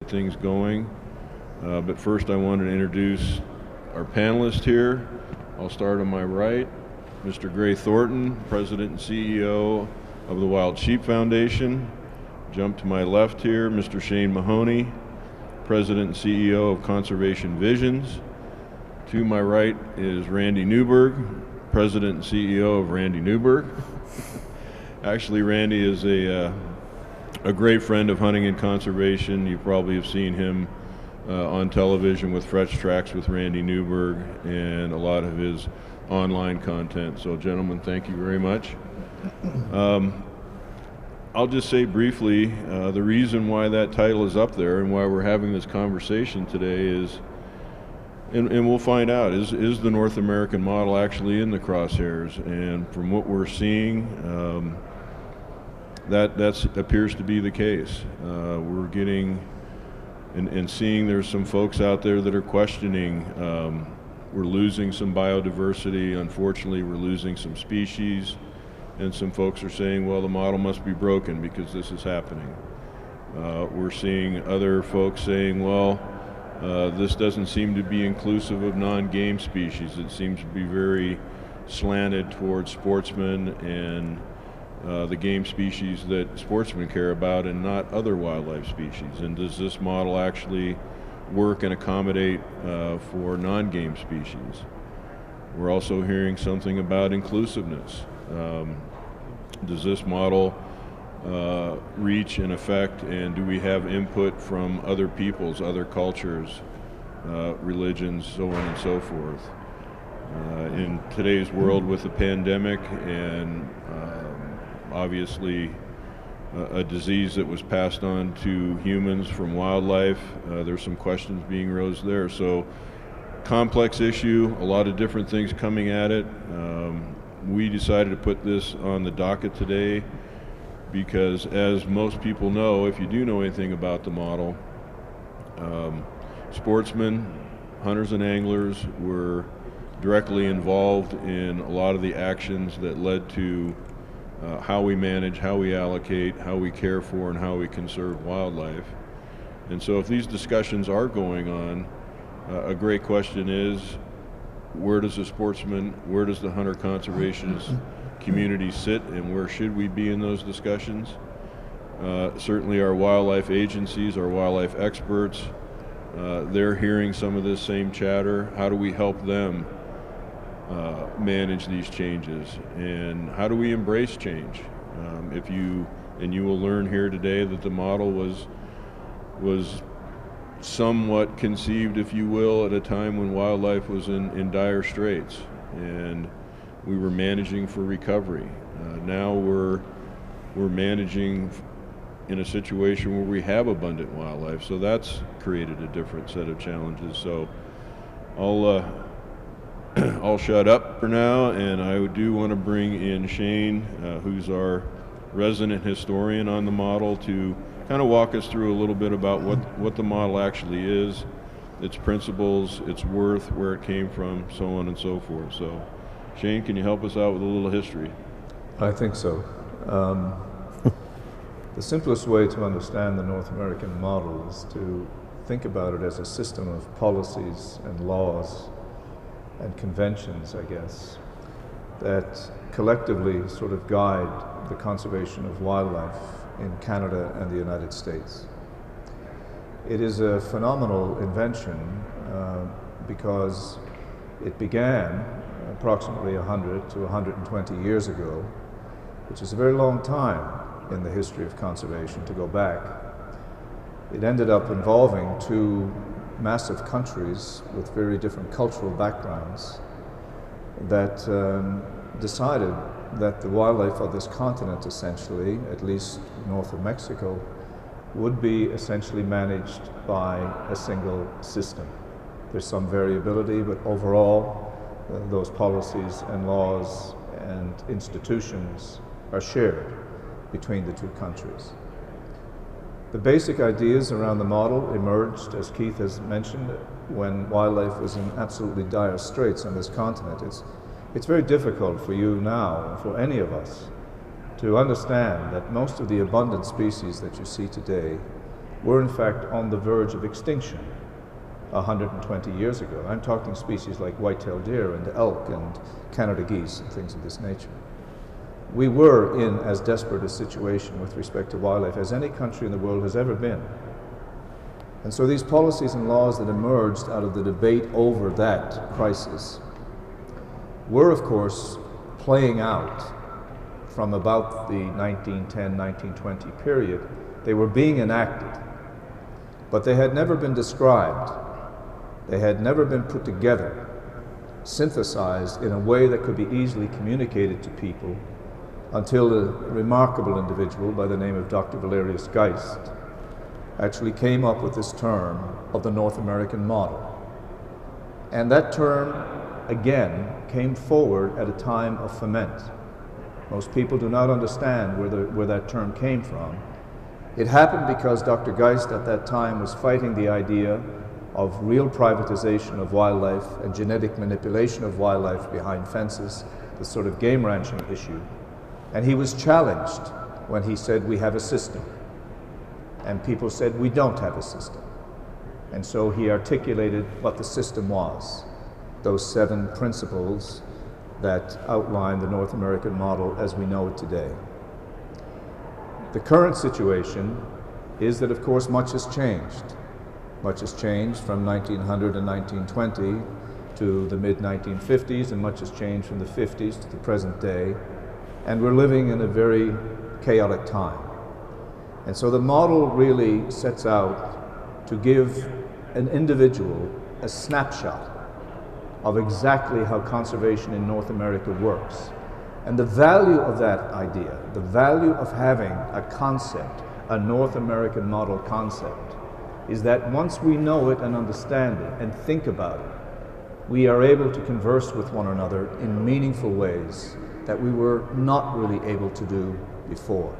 things going. But first I wanted to introduce our panelist here. I'll start on my right, Mr. Gray Thornton, President and CEO of the Wild Sheep Foundation. Jump to my left here, Mr. Shane Mahoney, President and CEO of Conservation Visions. To my right is Randy Newberg, President and CEO of Randy Newberg. Actually, Randy is a great friend of hunting and conservation. You probably have seen him on television with Fresh Tracks with Randy Newberg and a lot of his online content. So, gentlemen, thank you very much. I'll just say briefly, the reason why that title is up there and why we're having this conversation today is, and we'll find out, is the North American model actually in the crosshairs? And from what we're seeing, that appears to be the case. We're getting and seeing there's some folks out there that are questioning. We're losing some biodiversity. Unfortunately, we're losing some species. And some folks are saying, well, the model must be broken because this is happening. We're seeing other folks saying, well, this doesn't seem to be inclusive of non-game species. It seems to be very slanted towards sportsmen and the game species that sportsmen care about and not other wildlife species. And does this model actually work and accommodate for non-game species? We're also hearing something about inclusiveness. Does this model reach and affect, and do we have input from other peoples, other cultures, religions, so on and so forth? In today's world with the pandemic and obviously a disease that was passed on to humans from wildlife, there's some questions being raised there. So complex issue, a lot of different things coming at it. We decided to put this on the docket today because, as most people know, if you do know anything about the model, sportsmen, hunters and anglers were directly involved in a lot of the actions that led to how we manage, how we allocate, how we care for, and how we conserve wildlife. And so if these discussions are going on, a great question is, where does the sportsman, where does the hunter-conservationist community sit, and where should we be in those discussions? Certainly our wildlife agencies, our wildlife experts, they're hearing some of this same chatter. How do we help them manage these changes, and how do we embrace change? And you will learn here today that the model was somewhat conceived, if you will, at a time when wildlife was in dire straits, and we were managing for recovery. Now we're managing in a situation where we have abundant wildlife, so that's created a different set of challenges. So I'll shut up for now, and I do want to bring in Shane, who's our resident historian on the model, to kind of walk us through a little bit about what the model actually is, its principles, its worth, where it came from, so on and so forth. So, Shane, can you help us out with a little history? I think so. The simplest way to understand the North American model is to think about it as a system of policies and laws and conventions, I guess, that collectively sort of guide the conservation of wildlife in Canada and the United States. It is a phenomenal invention because it began approximately 100 to 120 years ago, which is a very long time in the history of conservation to go back. It ended up involving two massive countries with very different cultural backgrounds that decided that the wildlife of this continent, essentially, at least north of Mexico, would be essentially managed by a single system. There's some variability, but overall, those policies and laws and institutions are shared between the two countries. The basic ideas around the model emerged, as Keith has mentioned, when wildlife was in absolutely dire straits on this continent. It's very difficult for you now, for any of us, to understand that most of the abundant species that you see today were in fact on the verge of extinction 120 years ago. I'm talking species like white-tailed deer and elk and Canada geese and things of this nature. We were in as desperate a situation with respect to wildlife as any country in the world has ever been. And so these policies and laws that emerged out of the debate over that crisis were, of course, playing out from about the 1910-1920 period. They were being enacted, but they had never been described. They had never been put together, synthesized in a way that could be easily communicated to people until a remarkable individual by the name of Dr. Valerius Geist actually came up with this term of the North American model. And that term, again, came forward at a time of ferment. Most people do not understand where that term came from. It happened because Dr. Geist at that time was fighting the idea of real privatization of wildlife and genetic manipulation of wildlife behind fences, the sort of game ranching issue. And he was challenged when he said, we have a system. And people said, we don't have a system. And so he articulated what the system was, those 7 principles that outline the North American model as we know it today. The current situation is that, of course, much has changed. Much has changed from 1900 and 1920 to the mid-1950s, and much has changed from the 50s to the present day. And we're living in a very chaotic time. And so the model really sets out to give an individual a snapshot of exactly how conservation in North America works. And the value of that idea, the value of having a concept, a North American model concept, is that once we know it and understand it and think about it, we are able to converse with one another in meaningful ways that we were not really able to do before.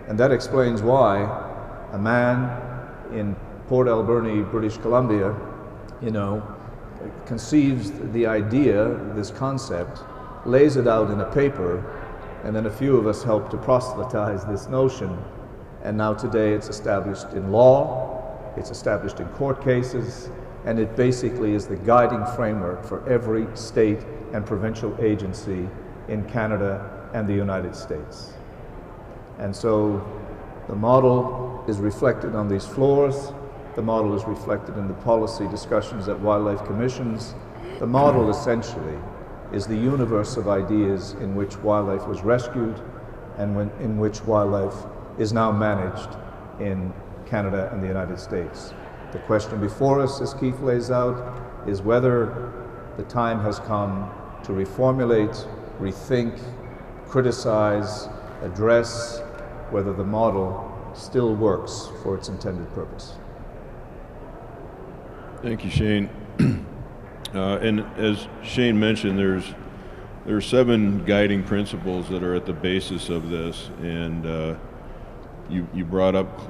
And that explains why a man in Port Alberni, British Columbia, conceives the idea, this concept, lays it out in a paper, and then a few of us help to proselytize this notion. And now today it's established in law, it's established in court cases, and it basically is the guiding framework for every state and provincial agency in Canada and the United States. And so the model is reflected on these floors. The model is reflected in the policy discussions at wildlife commissions. The model essentially is the universe of ideas in which wildlife was rescued and in which wildlife is now managed in Canada and the United States. The question before us, as Keith lays out, is whether the time has come to reformulate, rethink, criticize, address whether the model still works for its intended purpose. Thank you, Shane. And as Shane mentioned, there are 7 guiding principles that are at the basis of this, and you brought up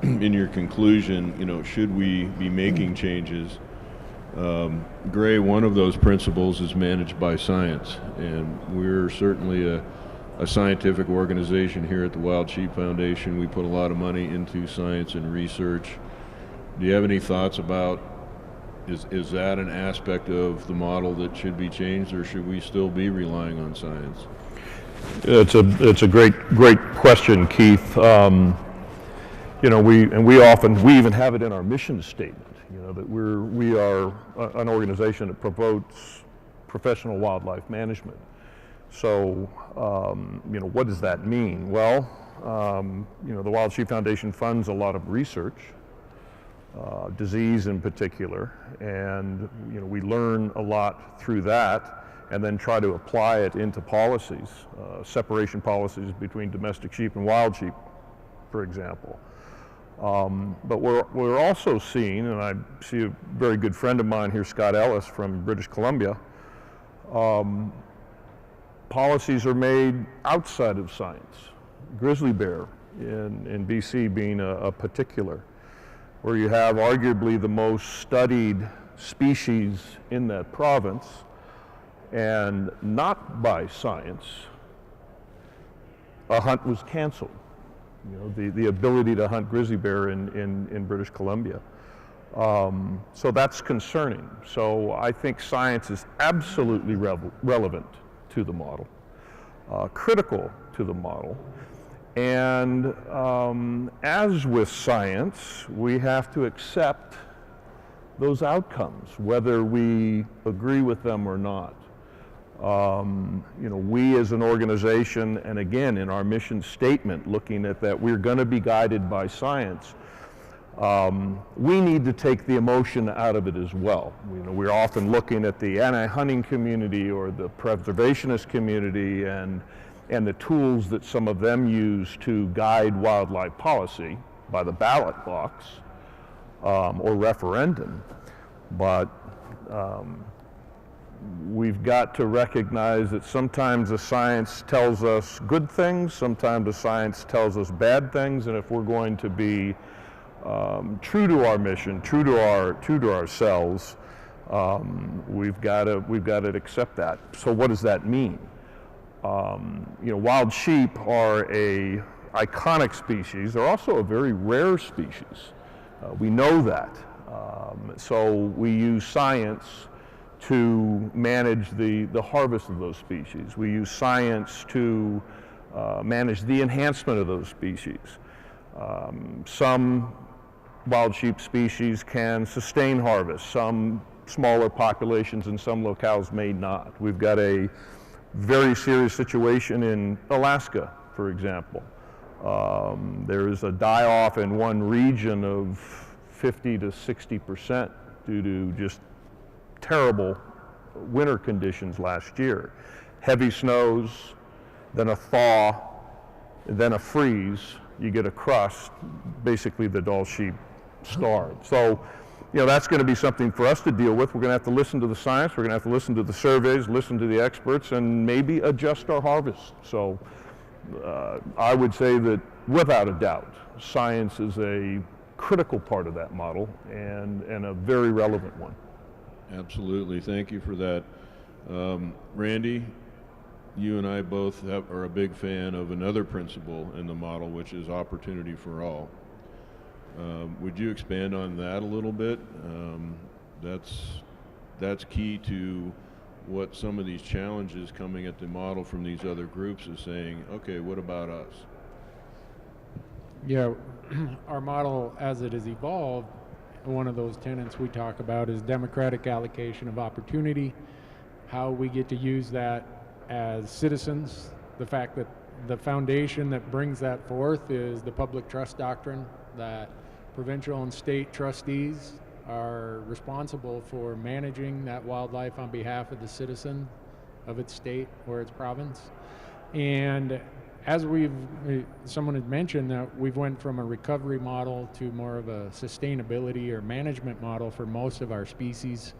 in your conclusion, should we be making changes? Gray, one of those principles is managed by science, and we're certainly a scientific organization here at the Wild Sheep Foundation. We put a lot of money into science and research. Do you have any thoughts about, is that an aspect of the model that should be changed, or should we still be relying on science? It's a great question, Keith. We even have it in our mission statement, that we are an organization that promotes professional wildlife management. So, what does that mean? Well, the Wild Sheep Foundation funds a lot of research, disease in particular, and we learn a lot through that, and then try to apply it into policies, separation policies between domestic sheep and wild sheep, for example. But we're also seeing, and I see a very good friend of mine here, Scott Ellis from British Columbia, policies are made outside of science. Grizzly bear in BC being a particular, where you have arguably the most studied species in that province, and not by science, a hunt was canceled. you know, the ability to hunt grizzly bear in British Columbia. So that's concerning. So I think science is absolutely relevant to the model, critical to the model. And as with science, we have to accept those outcomes, whether we agree with them or not. You know, we as an organization, and again in our mission statement, looking at that, we're going to be guided by science. We need to take the emotion out of it as well. You know, we're often looking at the anti-hunting community or the preservationist community and the tools that some of them use to guide wildlife policy by the ballot box or referendum. But we've got to recognize that sometimes the science tells us good things, sometimes the science tells us bad things, and if we're going to be true to our mission, true to ourselves, we've got to accept that. So what does that mean? You know, wild sheep are a iconic species. They're also a very rare species. We know that. So we use science to manage the harvest of those species. We use science to manage the enhancement of those species. Some wild sheep species can sustain harvest. Some smaller populations in some locales may not. We've got a very serious situation in Alaska, for example. There is a die-off in one region of 50 to 60% due to just terrible winter conditions last year. Heavy snows, then a thaw, then a freeze, you get a crust, basically the Dall sheep starve. So, you know, that's going to be something for us to deal with. We're going to have to listen to the science, we're going to have to listen to the surveys, listen to the experts, and maybe adjust our harvest. So I would say that without a doubt, science is a critical part of that model and a very relevant one. Absolutely, thank you for that. Randy, you and I both are a big fan of another principle in the model, which is opportunity for all. Would you expand on that a little bit? That's key to what some of these challenges coming at the model from these other groups is saying, okay, what about us? Yeah, our model as it has evolved, one of those tenets we talk about is democratic allocation of opportunity, how we get to use that as citizens. The fact that the foundation that brings that forth is the public trust doctrine, that provincial and state trustees are responsible for managing that wildlife on behalf of the citizen of its state or its province. And as someone had mentioned that we've went from a recovery model to more of a sustainability or management model for most of our species.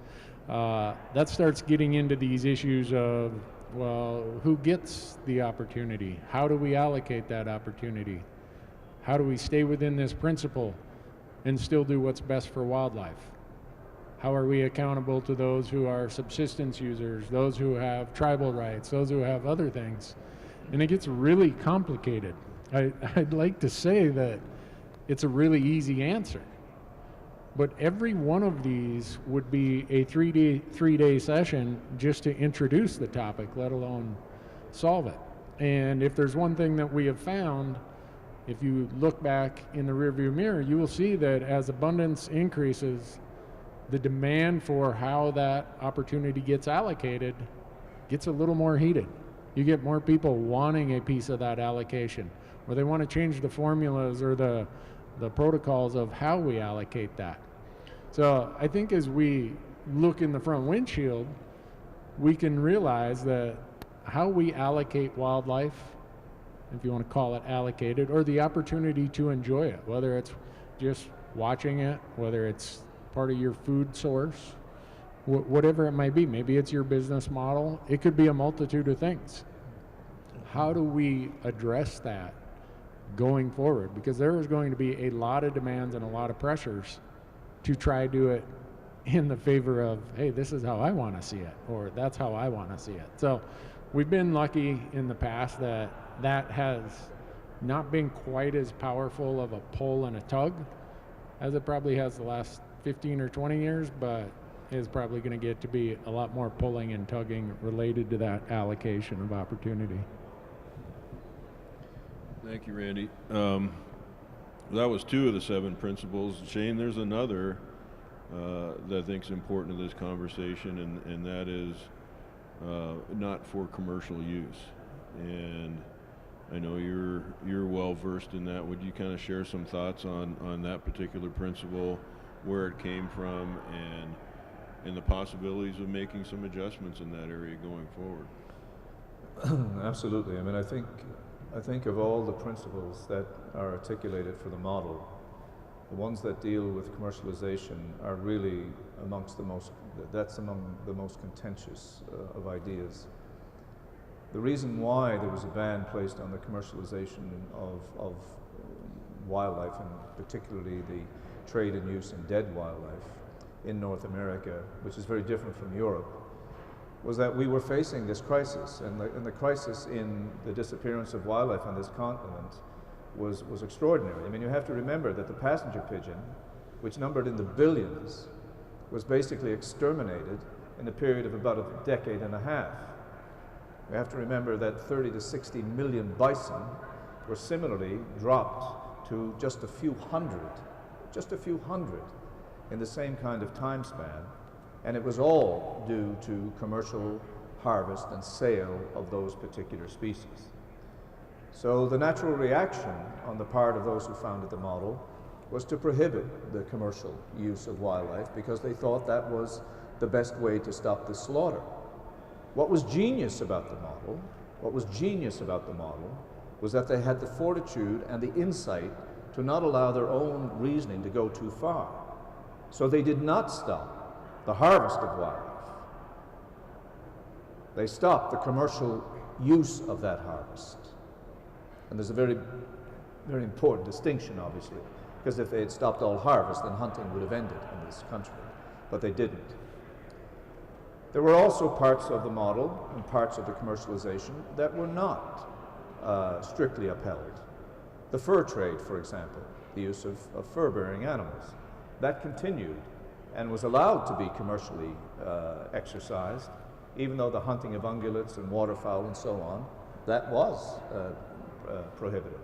That starts getting into these issues of, well, who gets the opportunity? How do we allocate that opportunity? How do we stay within this principle and still do what's best for wildlife? How are we accountable to those who are subsistence users, those who have tribal rights, those who have other things? And it gets really complicated. I'd like to say that it's a really easy answer, but every one of these would be a three-day session just to introduce the topic, let alone solve it. And if there's one thing that we have found, if you look back in the rearview mirror, you will see that as abundance increases, the demand for how that opportunity gets allocated gets a little more heated. You get more people wanting a piece of that allocation, or they want to change the formulas or the protocols of how we allocate that. So I think as we look in the front windshield, we can realize that how we allocate wildlife, if you want to call it allocated, or the opportunity to enjoy it, whether it's just watching it, whether it's part of your food source, whatever it might be. Maybe it's your business model. It could be a multitude of things. How do we address that going forward? Because there is going to be a lot of demands and a lot of pressures to try to do it in the favor of, hey, this is how I want to see it, or that's how I want to see it. So we've been lucky in the past that has not being quite as powerful of a pull and a tug as it probably has the last 15 or 20 years, but is probably going to get to be a lot more pulling and tugging related to that allocation of opportunity. Thank you, Randy. That was 2 of the 7 principles. Shane, there's another that I think is important to this conversation, and that is not for commercial use. And I know you're well versed in that. Would you kind of share some thoughts on that particular principle, where it came from, and the possibilities of making some adjustments in that area going forward? Absolutely. I mean, I think of all the principles that are articulated for the model, the ones that deal with commercialization are really among the most contentious of ideas. The reason why there was a ban placed on the commercialization of wildlife, and particularly the trade and use in dead wildlife in North America, which is very different from Europe, was that we were facing this crisis, and the crisis in the disappearance of wildlife on this continent was extraordinary. I mean, you have to remember that the passenger pigeon, which numbered in the billions, was basically exterminated in a period of about a decade and a half. We have to remember that 30 to 60 million bison were similarly dropped to just a few hundred in the same kind of time span, and it was all due to commercial harvest and sale of those particular species. So the natural reaction on the part of those who founded the model was to prohibit the commercial use of wildlife, because they thought that was the best way to stop the slaughter. What was genius about the model was that they had the fortitude and the insight to not allow their own reasoning to go too far. So they did not stop the harvest of wildlife. They stopped the commercial use of that harvest. And there's a very, very important distinction, obviously, because if they had stopped all harvest, then hunting would have ended in this country, but they didn't. There were also parts of the model and parts of the commercialization that were not strictly upheld. The fur trade, for example, the use of fur-bearing animals, that continued and was allowed to be commercially exercised, even though the hunting of ungulates and waterfowl and so on, that was prohibited.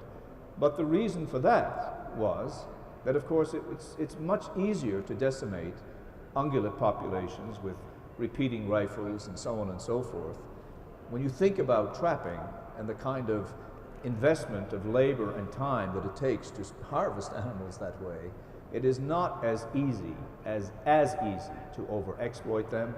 But the reason for that was that, of course, it's much easier to decimate ungulate populations with repeating rifles and so on and so forth. When you think about trapping and the kind of investment of labor and time that it takes to harvest animals that way, it is not as easy to overexploit them.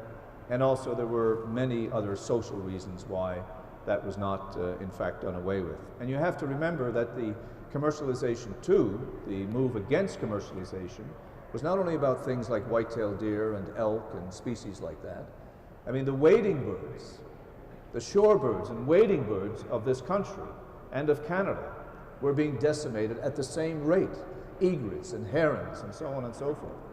And also there were many other social reasons why that was not in fact done away with. And you have to remember that the commercialization too, the move against commercialization, was not only about things like white-tailed deer and elk and species like that. I mean, the wading birds, the shorebirds and wading birds of this country and of Canada were being decimated at the same rate, egrets and herons and so on and so forth.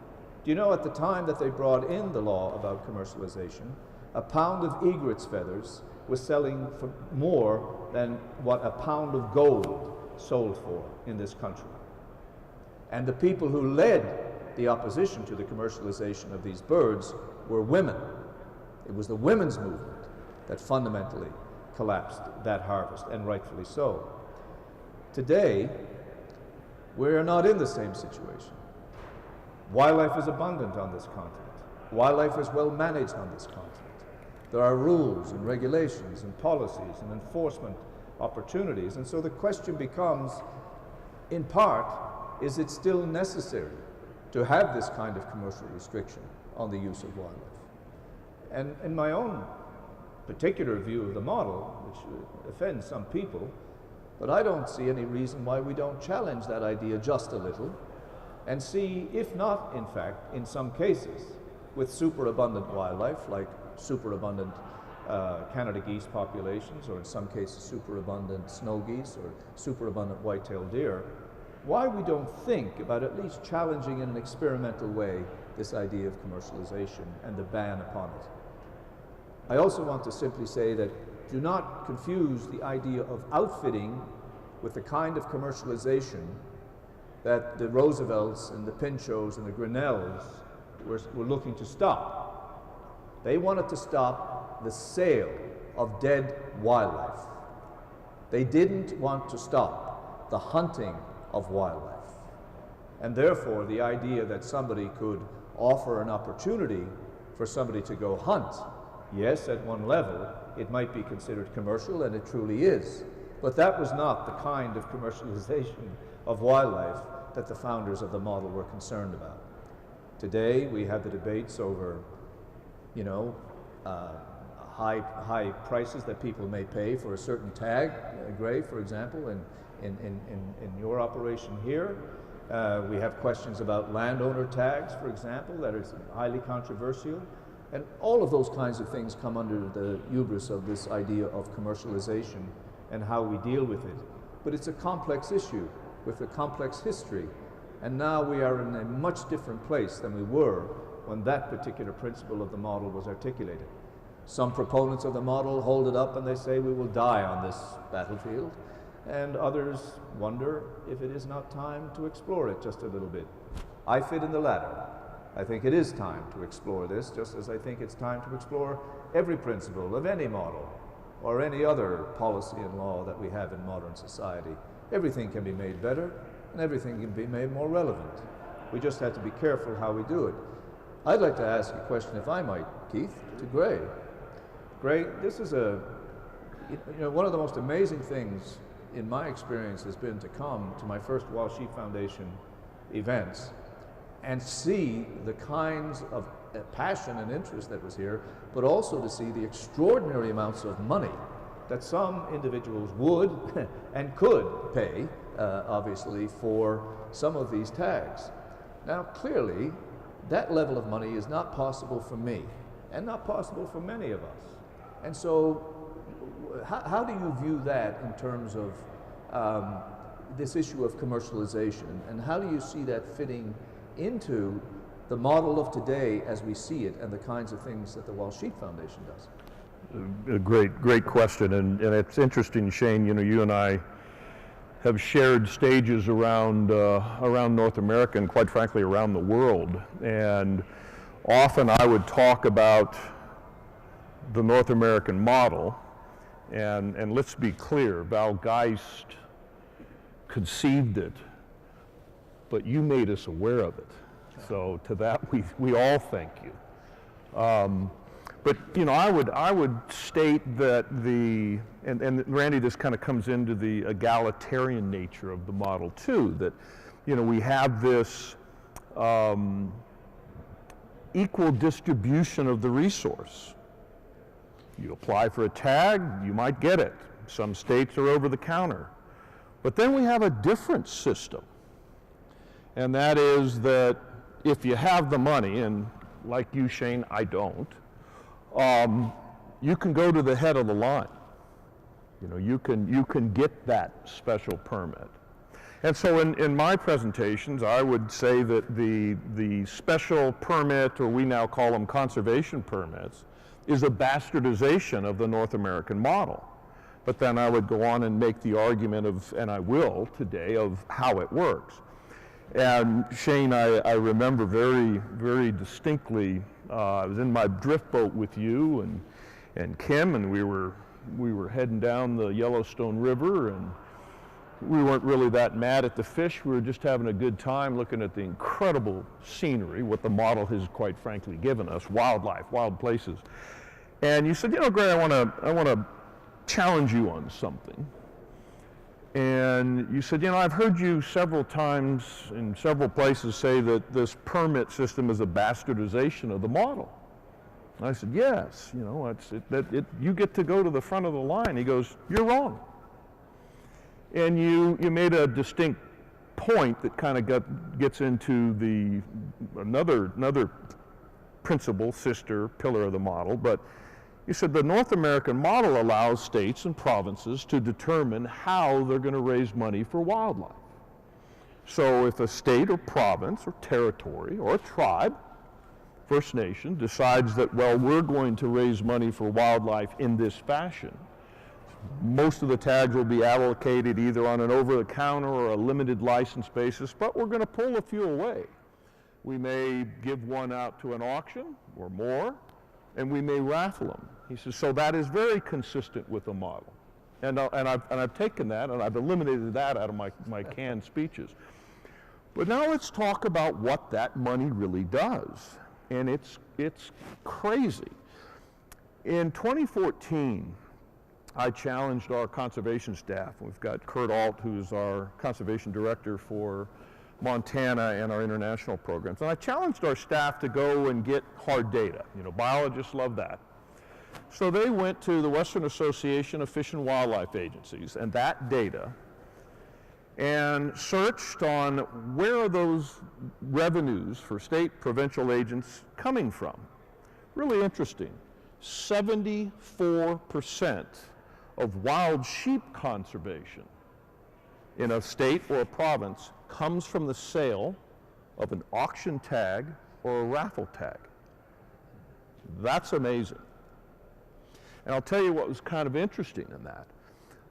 Do you know, at the time that they brought in the law about commercialization, a pound of egret's feathers was selling for more than what a pound of gold sold for in this country. And the people who led the opposition to the commercialization of these birds were women. It was the women's movement that fundamentally collapsed that harvest, and rightfully so. Today, we're not in the same situation. Wildlife is abundant on this continent. Wildlife is well managed on this continent. There are rules and regulations and policies and enforcement opportunities, and so the question becomes, in part, is it still necessary to have this kind of commercial restriction on the use of wildlife? And in my own particular view of the model, which offends some people, but I don't see any reason why we don't challenge that idea just a little and see, if not, in fact, in some cases, with superabundant wildlife, like superabundant Canada geese populations, or in some cases superabundant snow geese or superabundant white-tailed deer, why we don't think about at least challenging in an experimental way this idea of commercialization and the ban upon it. I also want to simply say that do not confuse the idea of outfitting with the kind of commercialization that the Roosevelts and the Pinchots and the Grinnells were looking to stop. They wanted to stop the sale of dead wildlife. They didn't want to stop the hunting of wildlife. And therefore, the idea that somebody could offer an opportunity for somebody to go hunt, yes, at one level, it might be considered commercial, and it truly is. But that was not the kind of commercialization of wildlife that the founders of the model were concerned about. Today, we have the debates over, high prices that people may pay for a certain tag, Gray, for example, in your operation here. We have questions about landowner tags, for example, that is highly controversial. And all of those kinds of things come under the hubris of this idea of commercialization and how we deal with it. But it's a complex issue with a complex history. And now we are in a much different place than we were when that particular principle of the model was articulated. Some proponents of the model hold it up and they say we will die on this battlefield. And others wonder if it is not time to explore it just a little bit. I fit in the latter. I think it is time to explore this, just as I think it's time to explore every principle of any model or any other policy and law that we have in modern society. Everything can be made better and everything can be made more relevant. We just have to be careful how we do it. I'd like to ask a question, if I might, Keith, to Gray. Gray, this is one of the most amazing things in my experience has been to come to my first Wild Sheep Foundation events and see the kinds of passion and interest that was here, but also to see the extraordinary amounts of money that some individuals would and could pay, obviously, for some of these tags. Now, clearly, that level of money is not possible for me, and not possible for many of us. And so, how do you view that in terms of this issue of commercialization, and how do you see that fitting into the model of today as we see it and the kinds of things that the Wild Sheep Foundation does? A great question, and it's interesting, Shane. You and I have shared stages around North America and, quite frankly, around the world. And often I would talk about the North American model, and let's be clear, Val Geist conceived it, but you made us aware of it. So to that we all thank you. But I would state that and Randy, this kind of comes into the egalitarian nature of the model too, that we have this equal distribution of the resource. You apply for a tag, you might get it. Some states are over the counter. But then we have a different system. And that is that if you have the money, and like you, Shane, I don't, you can go to the head of the line. You can get that special permit. And so in my presentations, I would say that the special permit, or we now call them conservation permits, is a bastardization of the North American model. But then I would go on and make the argument of, and I will today, of how it works. And Shane, I remember very, very distinctly, I was in my drift boat with you and Kim, and we were heading down the Yellowstone River, and we weren't really that mad at the fish. We were just having a good time looking at the incredible scenery, what the model has quite frankly given us, wildlife, wild places. And you said, Gray, I want to challenge you on something. And you said, I've heard you several times in several places say that this permit system is a bastardization of the model. And I said, yes, you get to go to the front of the line. He goes, you're wrong. And you made a distinct point that kind of gets into another principle, sister, pillar of the model, but you said the North American model allows states and provinces to determine how they're going to raise money for wildlife. So if a state or province or territory or a tribe, First Nation, decides that, well, we're going to raise money for wildlife in this fashion, Most of the tags will be allocated either on an over-the-counter or a limited license basis, but we're going to pull a few away. We may give one out to an auction or more, and we may raffle them. He says, so that is very consistent with the model. And I've taken that and I've eliminated that out of my canned speeches. But now let's talk about what that money really does. And it's crazy. In 2014, I challenged our conservation staff. We've got Kurt Alt, who's our conservation director for Montana and our international programs. And I challenged our staff to go and get hard data. You know, biologists love that. So they went to the Western Association of Fish and Wildlife Agencies and that data and searched on where are those revenues for state, provincial agents coming from. Really interesting. 74% of wild sheep conservation in a state or a province comes from the sale of an auction tag or a raffle tag. That's amazing. And I'll tell you what was kind of interesting in that.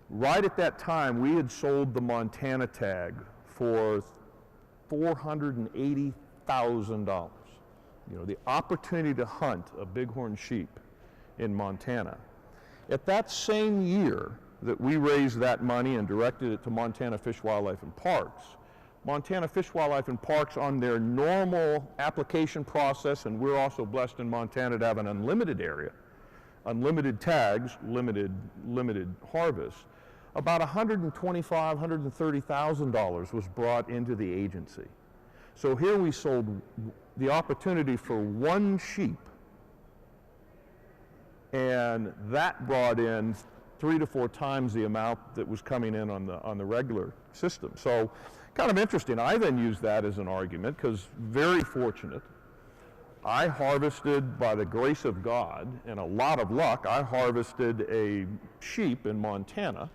Right at that time, we had sold the Montana tag for $480,000. You know, the opportunity to hunt a bighorn sheep in Montana. At that same year that we raised that money and directed it to Montana Fish, Wildlife, and Parks, Montana Fish, Wildlife, and Parks, on their normal application process, and we're also blessed in Montana to have an unlimited area, unlimited tags, limited harvest, about $125,000, $130,000 was brought into the agency. So here we sold the opportunity for one sheep, and that brought in 3 to 4 times the amount that was coming in on the regular system. So kind of interesting. I then used that as an argument because very fortunate. I harvested, by the grace of God and a lot of luck, I harvested a sheep in Montana.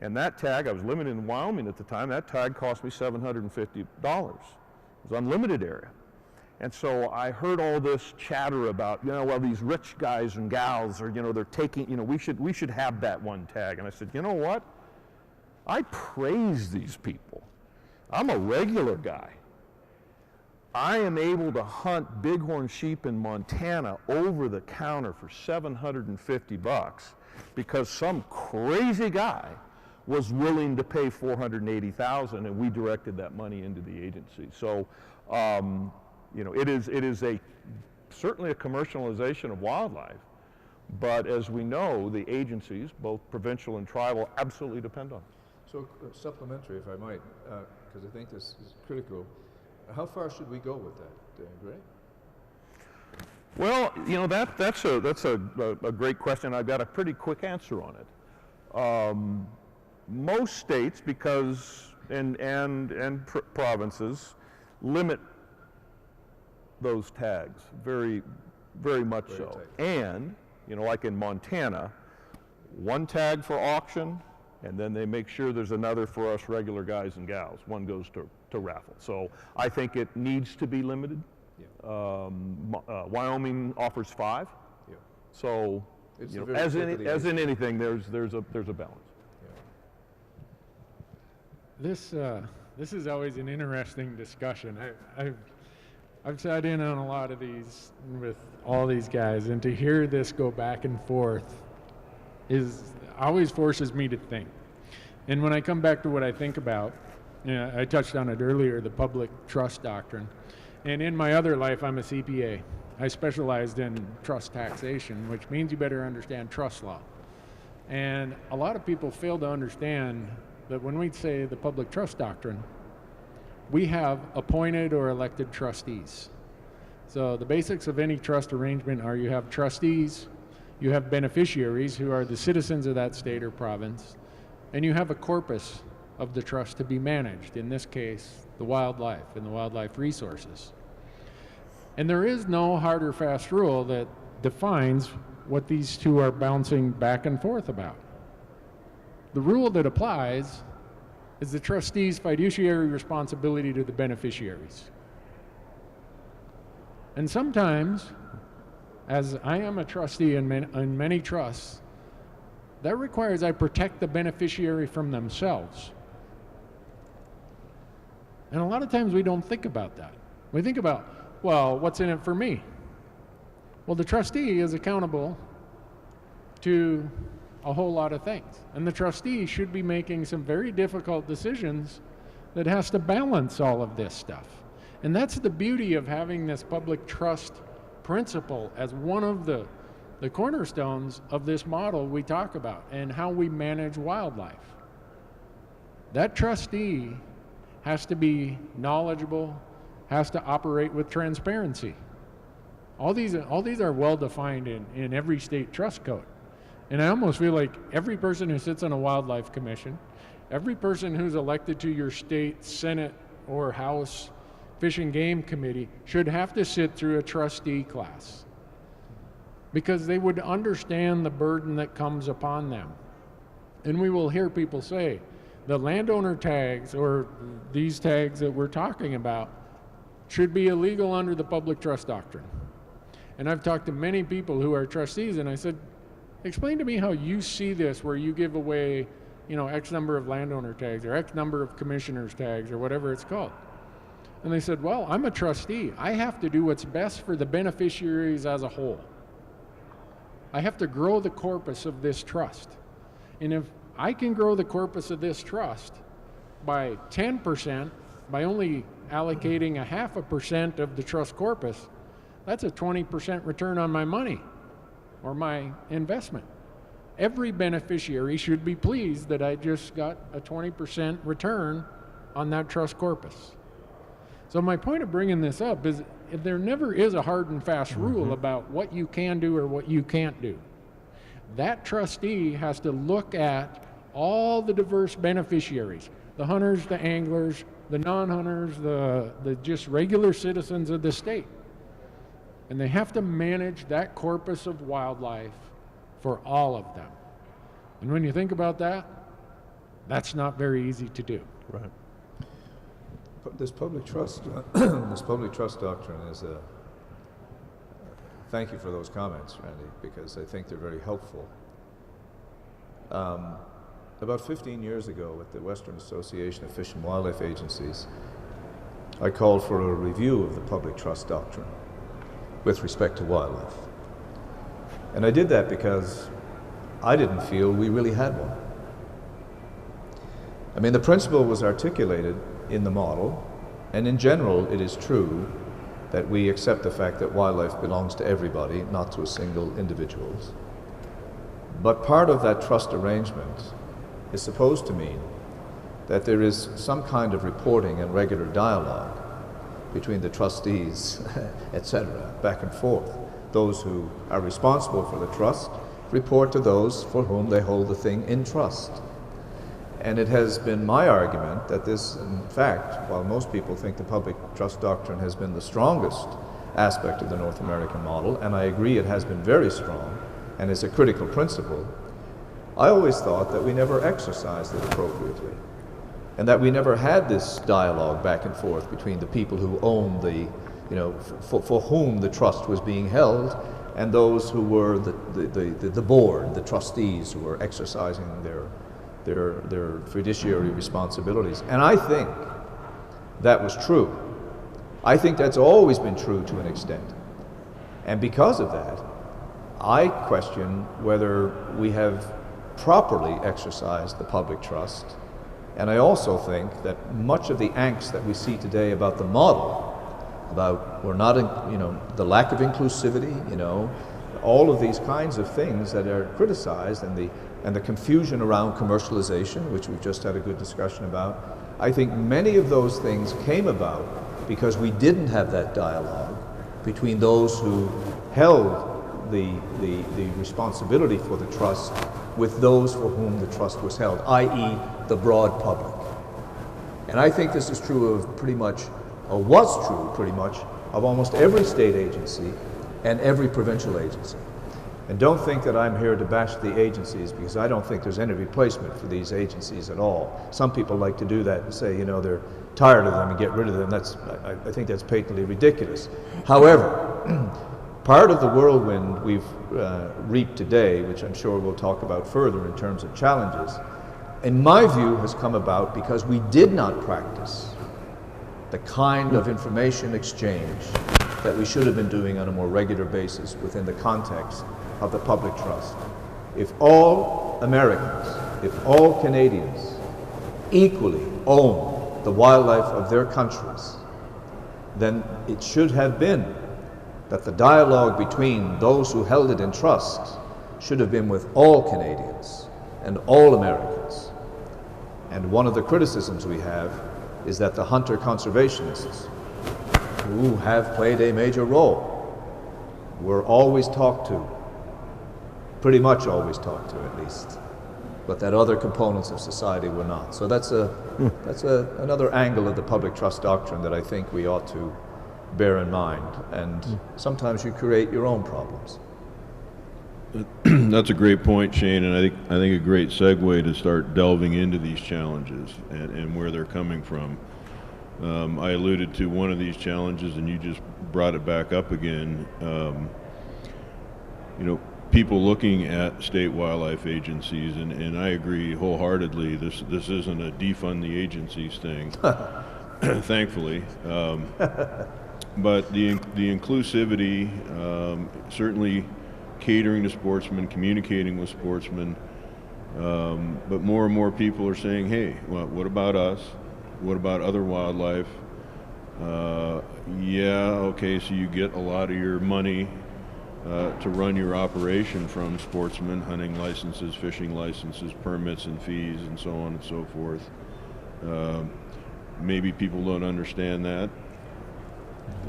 And that tag, I was limited in Wyoming at the time, that tag cost me $750. It was unlimited area. And so I heard all this chatter about, you know, well, these rich guys and gals are, you know, they're taking, you know, we should have that one tag. And I said, you know what? I praise these people. I'm a regular guy. I am able to hunt bighorn sheep in Montana over the counter for $750 because some crazy guy was willing to pay $480,000, and we directed that money into the agency. So, you know, it is certainly a commercialization of wildlife, but as we know, the agencies, both provincial and tribal, absolutely depend on it. So, supplementary, if I might, because I think this is critical. How far should we go with that, Gray? Well, you know, that's a great question. I've got a pretty quick answer on it. Most states, because and provinces limit those tags very much Very so. tight. And you know, like in Montana, one tag for auction, and then they make sure there's another for us regular guys and gals. One goes to raffle. So I think it needs to be limited. Yeah. Wyoming offers 5. Yeah. So It's you the know, very as tip of the in anything, there's a balance. Yeah. This is always an interesting discussion. I've sat in on a lot of these with all these guys, and to hear this go back and forth always forces me to think. And when I come back to what I think about, you know, I touched on it earlier, the public trust doctrine. And in my other life, I'm a CPA. I specialized in trust taxation, which means you better understand trust law. And a lot of people fail to understand that when we say the public trust doctrine, we have appointed or elected trustees. So the basics of any trust arrangement are you have trustees, you have beneficiaries who are the citizens of that state or province, and you have a corpus of the trust to be managed, in this case, the wildlife and the wildlife resources. And there is no hard or fast rule that defines what these two are bouncing back and forth about. The rule that applies is the trustee's fiduciary responsibility to the beneficiaries. And sometimes, as I am a trustee in many trusts, that requires I protect the beneficiary from themselves. And a lot of times we don't think about that. We think about, well, what's in it for me? Well, the trustee is accountable to a whole lot of things. And the trustee should be making some very difficult decisions that has to balance all of this stuff. And that's the beauty of having this public trust principle as one of the cornerstones of this model we talk about and how we manage wildlife. That trustee has to be knowledgeable, has to operate with transparency. All these are well defined in every state trust code. And I almost feel like every person who sits on a wildlife commission, every person who's elected to your state Senate or House Fish and Game Committee should have to sit through a trustee class, because they would understand the burden that comes upon them. And we will hear people say, the landowner tags, or these tags that we're talking about, should be illegal under the public trust doctrine. And I've talked to many people who are trustees, and I said, explain to me how you see this, where you give away, X number of landowner tags or X number of commissioners tags or whatever it's called. And they said, well, I'm a trustee. I have to do what's best for the beneficiaries as a whole. I have to grow the corpus of this trust. And if I can grow the corpus of this trust by 10%, by only allocating 0.5% of the trust corpus, that's a 20% return on my money or my investment. Every beneficiary should be pleased that I just got a 20% return on that trust corpus. So my point of bringing this up is there never is a hard and fast rule about what you can do or what you can't do. That trustee has to look at all the diverse beneficiaries, the hunters, the anglers, the non-hunters, the just regular citizens of the state. And they have to manage that corpus of wildlife for all of them. And when you think about that, that's not very easy to do. Right. This public trust, doctrine is a. Thank you for those comments, Randy, because I think they're very helpful. About 15 years ago, with the Western Association of Fish and Wildlife Agencies, I called for a review of the public trust doctrine with respect to wildlife. And I did that because I didn't feel we really had one. I mean, the principle was articulated in the model, and in general it is true that we accept the fact that wildlife belongs to everybody, not to a single individuals. But part of that trust arrangement is supposed to mean that there is some kind of reporting and regular dialogue between the trustees, etc., back and forth. Those who are responsible for the trust report to those for whom they hold the thing in trust. And it has been my argument that this, in fact, while most people think the public trust doctrine has been the strongest aspect of the North American model, and I agree it has been very strong and is a critical principle, I always thought that we never exercised it appropriately, and that we never had this dialogue back and forth between the people who own the, for whom the trust was being held, and those who were the board, the trustees who were exercising their fiduciary responsibilities. And I think that was true. I think that's always been true to an extent. And because of that, I question whether we have properly exercised the public trust. And I also think that much of the angst that we see today about the model, about we're not, the lack of inclusivity, all of these kinds of things that are criticized, and the confusion around commercialization, which we've just had a good discussion about, I think many of those things came about because we didn't have that dialogue between those who held the responsibility for the trust with those for whom the trust was held, i.e. the broad public. And I think this is true of pretty much, or was true pretty much, of almost every state agency and every provincial agency. And don't think that I'm here to bash the agencies, because I don't think there's any replacement for these agencies at all. Some people like to do that and say, they're tired of them and get rid of them. I think that's patently ridiculous. However, Part of the whirlwind we've reaped today, which I'm sure we'll talk about further in terms of challenges, in my view has come about because we did not practice the kind of information exchange that we should have been doing on a more regular basis within the context of the public trust. If all Americans, if all Canadians equally own the wildlife of their countries, then it should have been that the dialogue between those who held it in trust should have been with all Canadians and all Americans. And one of the criticisms we have is that the hunter-conservationists, who have played a major role, were always talked to, pretty much always talked to at least, but that other components of society were not. So that's another angle of the public trust doctrine that I think we ought to bear in mind. And sometimes you create your own problems. That's a great point, Shane, and I think a great segue to start delving into these challenges and where they're coming from. I alluded to one of these challenges, and you just brought it back up again. You know, people looking at state wildlife agencies, and I agree wholeheartedly. This isn't a defund the agencies thing, thankfully. But the inclusivity, certainly catering to sportsmen, communicating with sportsmen, but more and more people are saying, hey, well, what about us? What about other wildlife? Yeah, okay, so you get a lot of your money to run your operation from sportsmen, hunting licenses, fishing licenses, permits and fees, and so on and so forth. Maybe people don't understand that.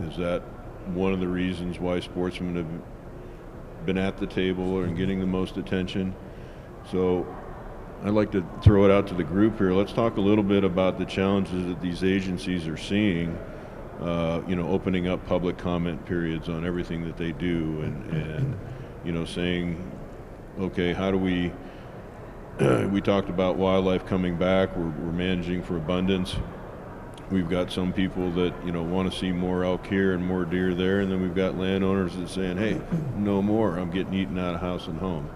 Is that one of the reasons why sportsmen have been at the table and getting the most attention? So I'd like to throw it out to the group here. Let's talk a little bit about the challenges that these agencies are seeing, you know, opening up public comment periods on everything that they do, and you know, saying, okay, how do we talked about wildlife coming back, we're managing for abundance. We've got some people that, you know, want to see more elk here and more deer there, and then we've got landowners that saying, hey, no more, I'm getting eaten out of house and home.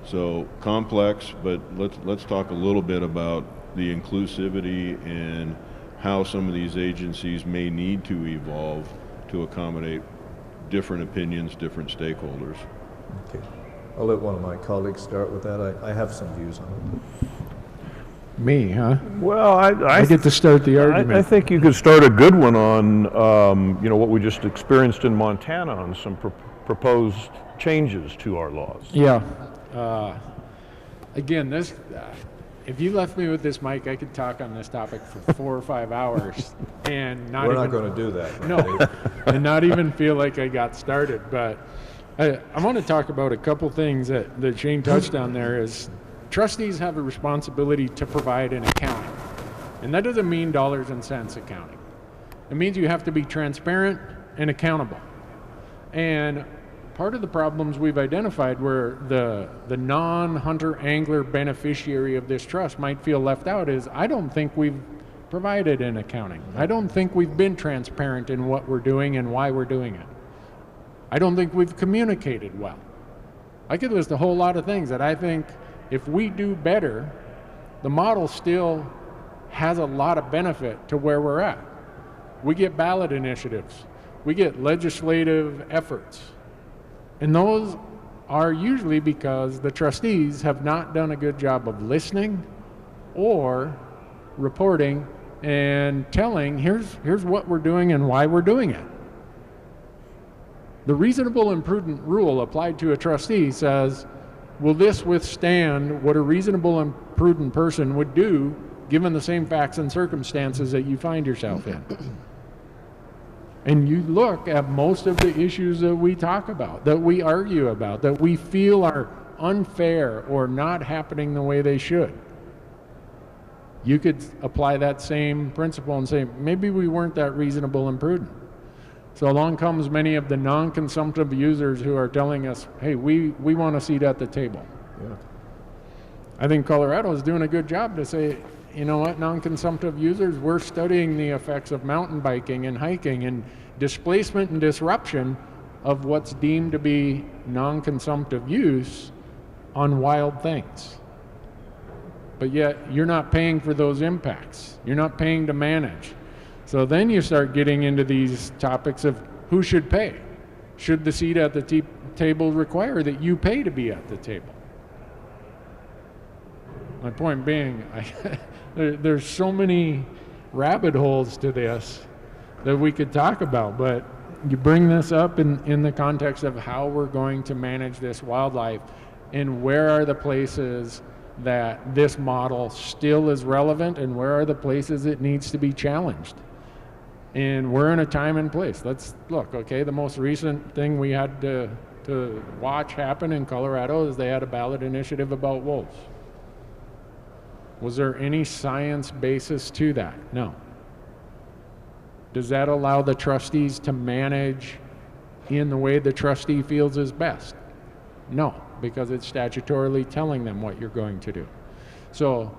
So complex, but let's talk a little bit about the inclusivity and how some of these agencies may need to evolve to accommodate different opinions, different stakeholders. Okay, I'll let one of my colleagues start with that. I have some views on it. Me, huh? Well, I get to start the argument. I think you could start a good one on, you know, what we just experienced in Montana on some proposed changes to our laws. Yeah. Again, this, if you left me with this mic, I could talk on this topic for 4 or 5 hours and not We're even, not going to do that. No, and not even feel like I got started. But I want to talk about a couple things that Shane touched on there. Is trustees have a responsibility to provide an accounting. And that doesn't mean dollars and cents accounting. It means you have to be transparent and accountable. And part of the problems we've identified where the non-hunter angler beneficiary of this trust might feel left out is, I don't think we've provided an accounting. I don't think we've been transparent in what we're doing and why we're doing it. I don't think we've communicated well. I could list a whole lot of things that I think if we do better, the model still has a lot of benefit to where we're at. We get ballot initiatives. We get legislative efforts. And those are usually because the trustees have not done a good job of listening or reporting and telling, here's what we're doing and why we're doing it. The reasonable and prudent rule applied to a trustee says, will this withstand what a reasonable and prudent person would do given the same facts and circumstances that you find yourself in? And you look at most of the issues that we talk about, that we argue about, that we feel are unfair or not happening the way they should. You could apply that same principle and say, maybe we weren't that reasonable and prudent. So along comes many of the non-consumptive users who are telling us, hey, we want a seat at the table. Yeah. I think Colorado is doing a good job to say, you know what, non-consumptive users, we're studying the effects of mountain biking and hiking, and displacement and disruption of what's deemed to be non-consumptive use on wild things. But yet you're not paying for those impacts. You're not paying to manage. So then you start getting into these topics of who should pay. Should the seat at the table require that you pay to be at the table? My point being, there's so many rabbit holes to this that we could talk about, but you bring this up in the context of how we're going to manage this wildlife and where are the places that this model still is relevant and where are the places it needs to be challenged. And we're in a time and place. Let's look, okay, the most recent thing we had to watch happen in Colorado is they had a ballot initiative about wolves. Was there any science basis to that? No. Does that allow the trustees to manage in the way the trustee feels is best? No, because it's statutorily telling them what you're going to do. So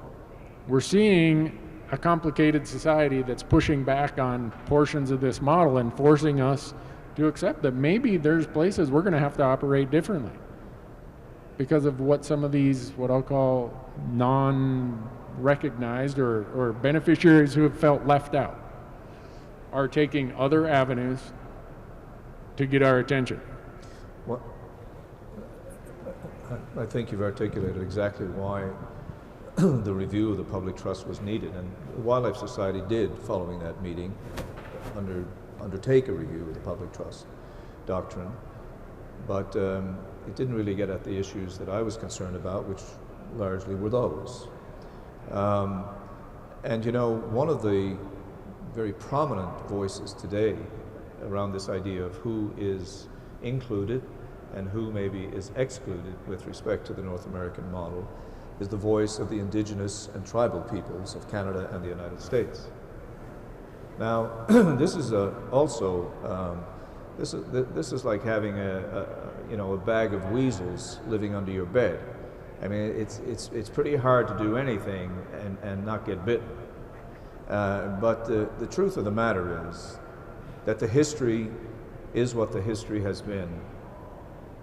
we're seeing a complicated society that's pushing back on portions of this model and forcing us to accept that maybe there's places we're going to have to operate differently because of what some of these, what I'll call non-recognized or beneficiaries who have felt left out, are taking other avenues to get our attention. Well, I think you've articulated exactly why the review of the public trust was needed, and the Wildlife Society did, following that meeting, undertake a review of the public trust doctrine, but it didn't really get at the issues that I was concerned about, which largely were those. And you know, one of the very prominent voices today around this idea of who is included and who maybe is excluded with respect to the North American model is the voice of the indigenous and tribal peoples of Canada and the United States. Now, this is this is like having a bag of weasels living under your bed. I mean, it's pretty hard to do anything and not get bitten. But the truth of the matter is that the history is what the history has been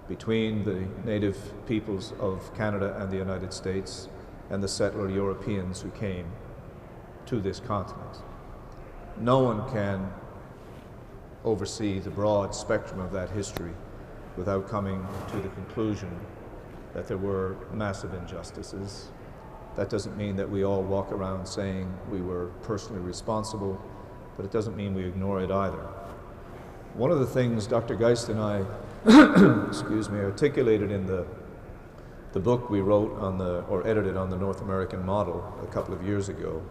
between the native peoples of Canada and the United States and the settler Europeans who came to this continent. No one can oversee the broad spectrum of that history without coming to the conclusion that there were massive injustices. That doesn't mean that we all walk around saying we were personally responsible, but it doesn't mean we ignore it either. One of the things Dr. Geist and I articulated in the book we wrote on or edited on the North American model a couple of years ago,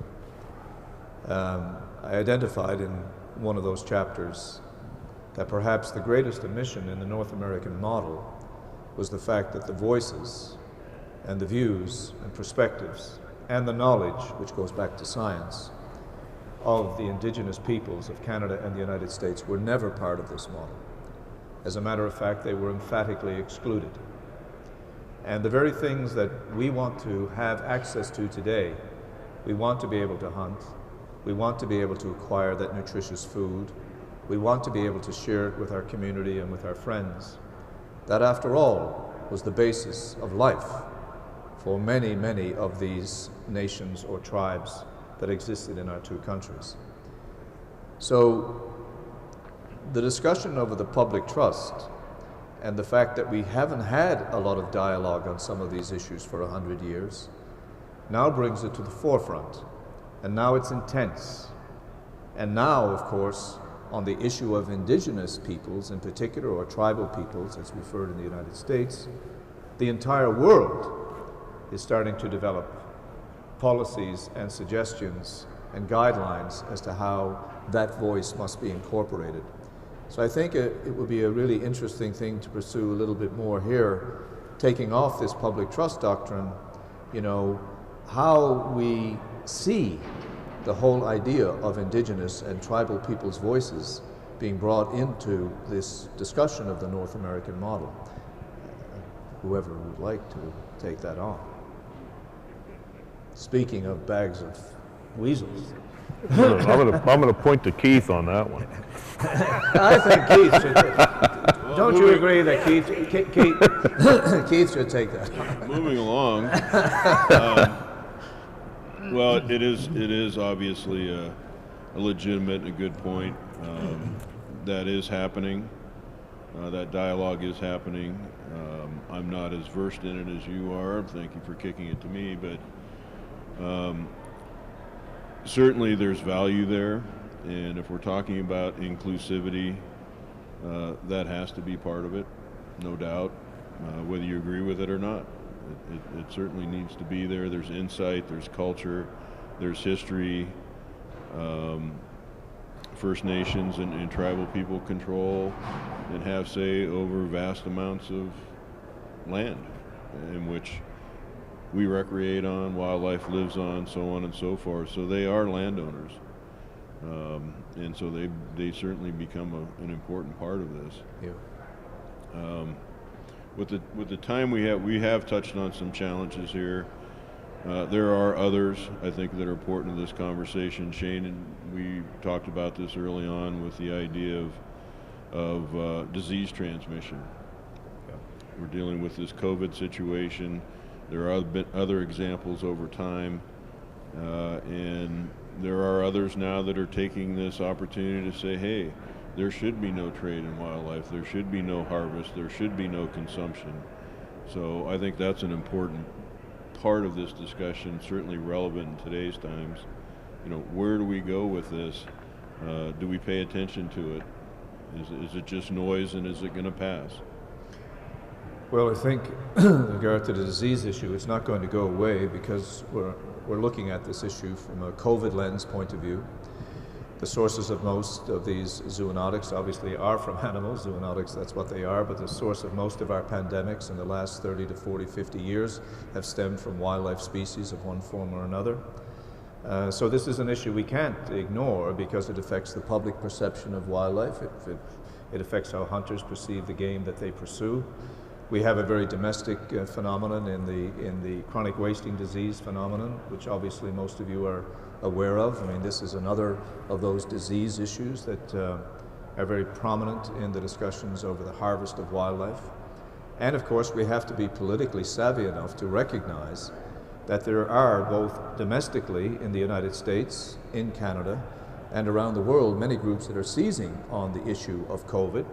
I identified in one of those chapters that perhaps the greatest omission in the North American model was the fact that the voices and the views and perspectives and the knowledge, which goes back to science, of the indigenous peoples of Canada and the United States were never part of this model. As a matter of fact, they were emphatically excluded. And the very things that we want to have access to today, we want to be able to hunt, we want to be able to acquire that nutritious food, we want to be able to share it with our community and with our friends. That, after all, was the basis of life for many, many of these nations or tribes that existed in our two countries. So the discussion over the public trust and the fact that we haven't had a lot of dialogue on some of these issues for 100 years now brings it to the forefront. And now it's intense. And now, of course, on the issue of indigenous peoples in particular, or tribal peoples as referred in the United States, the entire world is starting to develop policies and suggestions and guidelines as to how that voice must be incorporated. So I think it would be a really interesting thing to pursue a little bit more here, taking off this public trust doctrine, you know, how we see the whole idea of indigenous and tribal people's voices being brought into this discussion of the North American model. Whoever would like to take that on. Speaking of bags of weasels. I'm going to point to Keith on that one. I think Keith should. don't you agree that Keith should take that? Moving along. Well, it is obviously a legitimate and a good point. That is happening. That dialogue is happening. I'm not as versed in it as you are. Thank you for kicking it to me, but certainly there's value there. And if we're talking about inclusivity, that has to be part of it, no doubt, whether you agree with it or not. It certainly needs to be there. There's insight, there's culture, there's history. First Nations and tribal people control and have say over vast amounts of land in which we recreate on, wildlife lives on, so on and so forth. So they are landowners. And so they certainly become an important part of this. Yeah. With the time we have touched on some challenges here. There are others, I think, that are important to this conversation. Shane and we talked about this early on with the idea of disease transmission. Yeah. We're dealing with this COVID situation. There are other examples over time, and there are others now that are taking this opportunity to say, hey, there should be no trade in wildlife, there should be no harvest, there should be no consumption. So I think that's an important part of this discussion, certainly relevant in today's times. You know, where do we go with this? Do we pay attention to it? Is it just noise, and is it going to pass? Well, I think with regard to the disease issue, it's not going to go away because we're looking at this issue from a COVID lens point of view. The sources of most of these zoonotics obviously are from animals. Zoonotics, that's what they are, but the source of most of our pandemics in the last 30 to 40, 50 years have stemmed from wildlife species of one form or another. So this is an issue we can't ignore because it affects the public perception of wildlife. It affects how hunters perceive the game that they pursue. We have a very domestic phenomenon in the chronic wasting disease phenomenon, which obviously most of you are aware of. I mean, this is another of those disease issues that are very prominent in the discussions over the harvest of wildlife. And of course, we have to be politically savvy enough to recognize that there are both domestically in the United States, in Canada, and around the world, many groups that are seizing on the issue of COVID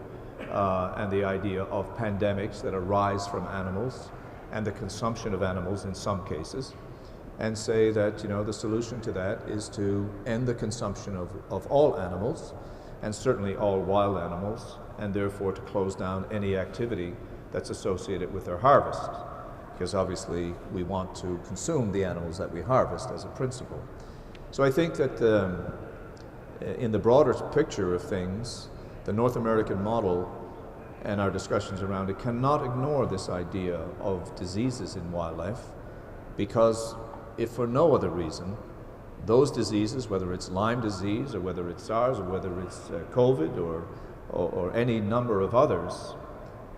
and the idea of pandemics that arise from animals and the consumption of animals in some cases, and say that, you know, the solution to that is to end the consumption of all animals, and certainly all wild animals, and therefore to close down any activity that's associated with their harvest, because obviously we want to consume the animals that we harvest as a principle. So I think that in the broader picture of things, the North American model and our discussions around it cannot ignore this idea of diseases in wildlife, because if for no other reason, those diseases, whether it's Lyme disease or whether it's SARS or whether it's COVID or any number of others,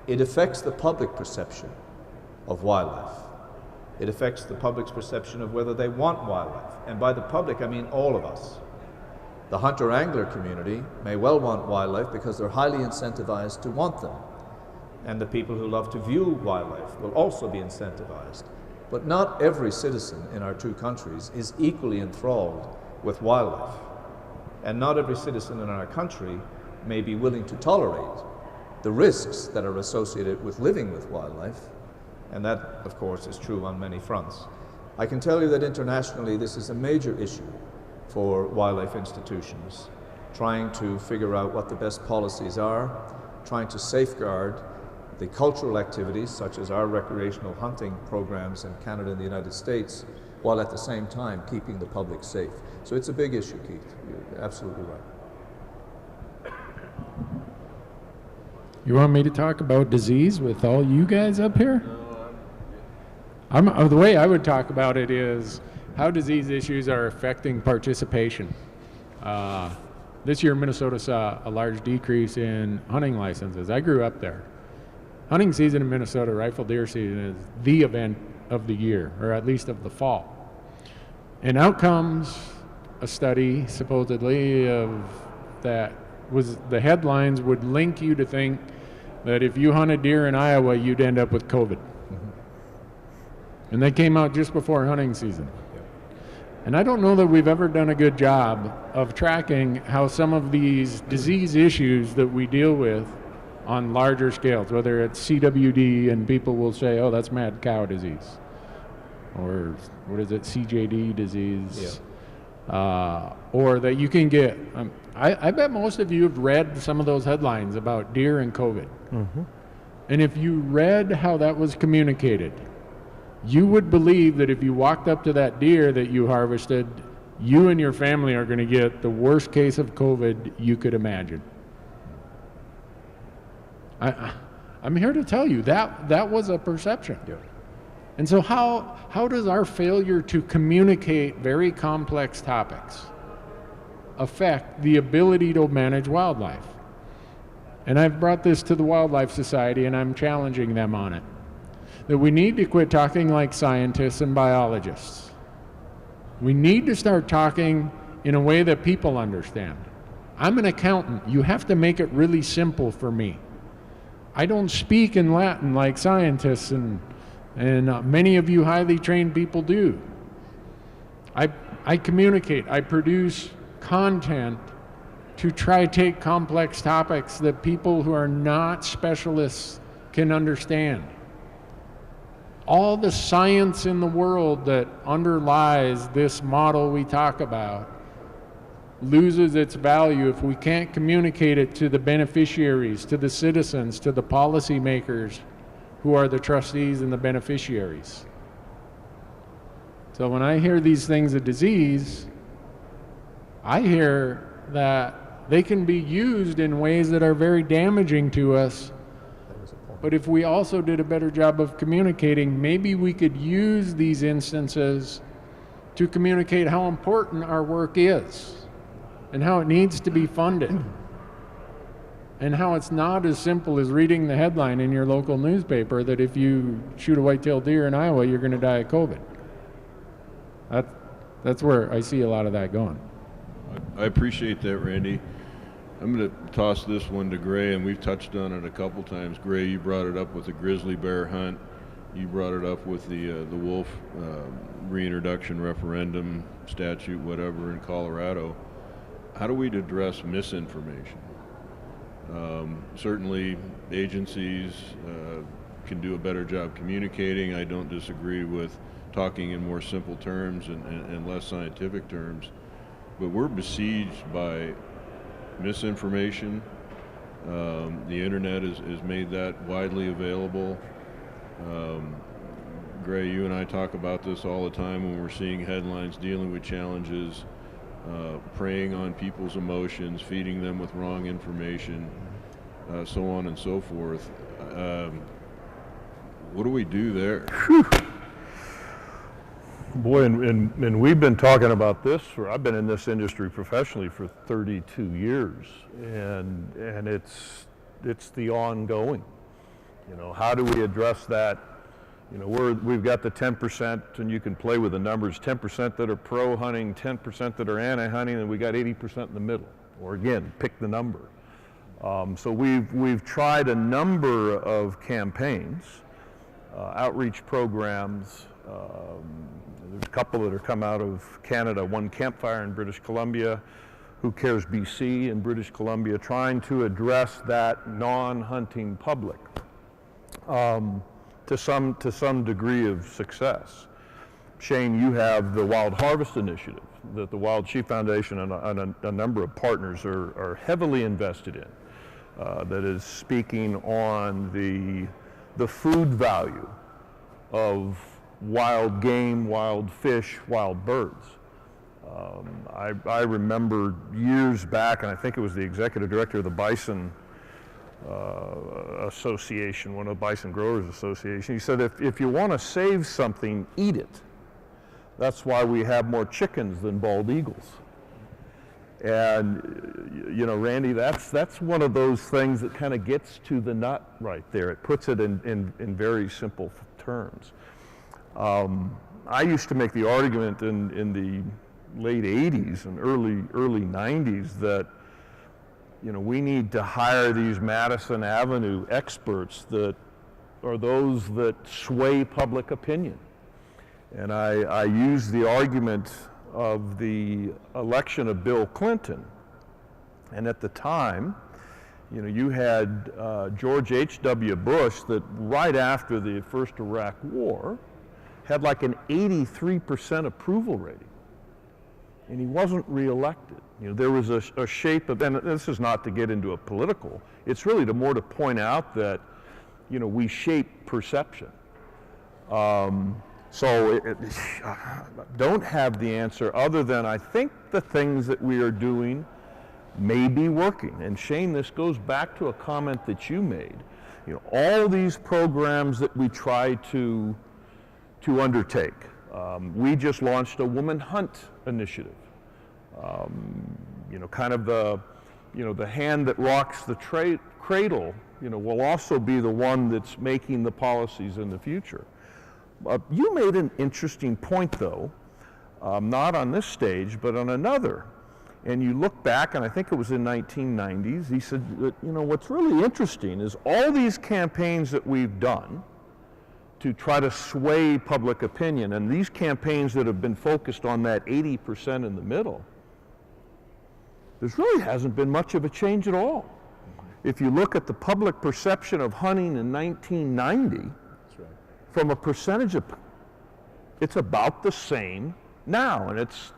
it affects the public perception of wildlife. It affects the public's perception of whether they want wildlife. And by the public, I mean all of us. The hunter-angler community may well want wildlife because they're highly incentivized to want them. And the people who love to view wildlife will also be incentivized. But not every citizen in our two countries is equally enthralled with wildlife. And not every citizen in our country may be willing to tolerate the risks that are associated with living with wildlife. And that, of course, is true on many fronts. I can tell you that internationally this is a major issue for wildlife institutions, trying to figure out what the best policies are, trying to safeguard the cultural activities such as our recreational hunting programs in Canada and the United States, while at the same time keeping the public safe. So it's a big issue, Keith. You're absolutely right. You want me to talk about disease with all you guys up here? The way I would talk about it is how disease issues are affecting participation. This year, Minnesota saw a large decrease in hunting licenses. I grew up there. Hunting season in Minnesota, rifle deer season, is the event of the year, or at least of the fall. And out comes a study, supposedly, that was the headlines would link you to think that if you hunted deer in Iowa, you'd end up with COVID. And they came out just before hunting season. And I don't know that we've ever done a good job of tracking how some of these disease issues that we deal with on larger scales, whether it's CWD and people will say, oh, that's mad cow disease, or what is it, CJD disease, or that you can get, I bet most of you have read some of those headlines about deer and COVID. And if you read how that was communicated, you would believe that if you walked up to that deer that you harvested, you and your family are going to get the worst case of COVID you could imagine. I'm here to tell you that was a perception. And so how does our failure to communicate very complex topics affect the ability to manage wildlife? And I've brought this to the Wildlife Society and I'm challenging them on it. That we need to quit talking like scientists and biologists. We need to start talking in a way that people understand. I'm an accountant. You have to make it really simple for me. I don't speak in Latin like scientists and many of you highly trained people do. I communicate. I produce content to try to take complex topics that people who are not specialists can understand. All the science in the world that underlies this model we talk about loses its value if we can't communicate it to the beneficiaries, to the citizens, to the policymakers who are the trustees and the beneficiaries. So when I hear these things of disease, I hear that they can be used in ways that are very damaging to us. But if we also did a better job of communicating, maybe we could use these instances to communicate how important our work is and how it needs to be funded and how it's not as simple as reading the headline in your local newspaper that if you shoot a white-tailed deer in Iowa, you're going to die of COVID. That's where I see a lot of that going. I appreciate that, Randy. I'm going to toss this one to Gray, and we've touched on it a couple times. Gray, you brought it up with the grizzly bear hunt. You brought it up with the wolf reintroduction referendum statute, whatever, in Colorado. How do we address misinformation? Certainly, agencies can do a better job communicating. I don't disagree with talking in more simple terms and less scientific terms, but we're besieged by misinformation. The internet has made that widely available. Gray, you and I talk about this all the time when we're seeing headlines dealing with challenges, preying on people's emotions, feeding them with wrong information, so on and so forth. What do we do there? Boy, and we've been talking about this I've been in this industry professionally for 32 years, and it's the ongoing. You know, how do we address that? You know, we've got the 10%, and you can play with the numbers, 10% that are pro-hunting, 10% that are anti-hunting, and we got 80% in the middle. Or again, pick the number. So we've tried a number of campaigns, outreach programs. There's a couple that are come out of Canada, one Campfire in British Columbia, Who Cares BC in British Columbia, trying to address that non-hunting public to some degree of success. Shane, you have the Wild Harvest Initiative that the Wild Sheep Foundation and a number of partners are heavily invested in, that is speaking on the food value of wild game, wild fish, wild birds. I remember years back, and I think it was the executive director of the Bison Association, one of the Bison Growers Association, he said, if you want to save something, eat it. That's why we have more chickens than bald eagles. And, you know, Randy, that's one of those things that kind of gets to the nut right there. It puts it in very simple terms. I used to make the argument in the late 80s and early 90s that we need to hire these Madison Avenue experts that are those that sway public opinion. And I use the argument of the election of Bill Clinton. And at the time, you had George H.W. Bush that right after the first Iraq War had like an 83% approval rating. And he wasn't reelected. There was a shape of, and this is not to get into a political, it's really more to point out that, we shape perception. So don't have the answer other than I think the things that we are doing may be working. And Shane, this goes back to a comment that you made. All these programs that we try to undertake. We just launched a Woman Hunt initiative. Kind of the hand that rocks the cradle, will also be the one that's making the policies in the future. You made an interesting point, though, not on this stage, but on another. And you look back, and I think it was in 1990s, he said, what's really interesting is all these campaigns that we've done to try to sway public opinion, and these campaigns that have been focused on that 80% in the middle, there really hasn't been much of a change at all. If you look at the public perception of hunting in 1990, from a percentage of, it's about the same now, and it's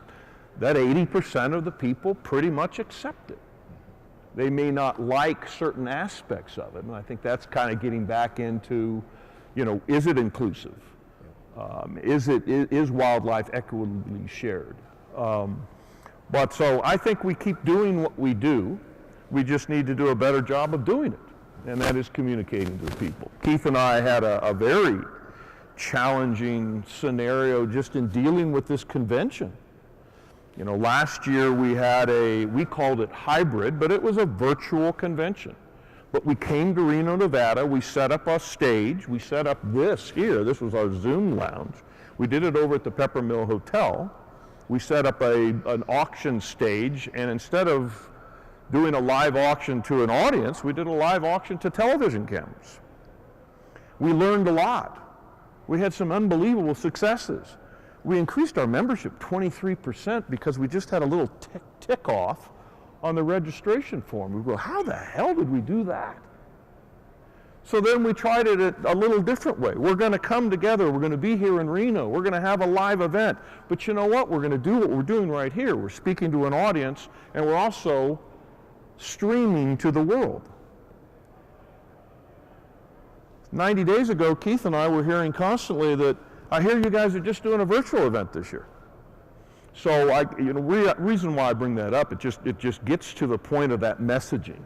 that 80% of the people pretty much accept it. They may not like certain aspects of it, and I think that's kind of getting back into, is it inclusive? Is wildlife equitably shared? But so I think we keep doing what we do. We just need to do a better job of doing it, and that is communicating to the people. Keith and I had a very challenging scenario just in dealing with this convention. Last year we called it hybrid, but it was a virtual convention. But we came to Reno, Nevada, we set up a stage, we set up this here, this was our Zoom lounge. We did it over at the Peppermill Hotel. We set up an auction stage, and instead of doing a live auction to an audience, we did a live auction to television cameras. We learned a lot. We had some unbelievable successes. We increased our membership 23% because we just had a little tick off on the registration form. We go, how the hell did we do that? So then we tried it a little different way. We're going to come together. We're going to be here in Reno. We're going to have a live event. But you know what? We're going to do what we're doing right here. We're speaking to an audience, and we're also streaming to the world. 90 days ago, Keith and I were hearing constantly that, I hear you guys are just doing a virtual event this year. So reason why I bring that up, it just gets to the point of that messaging.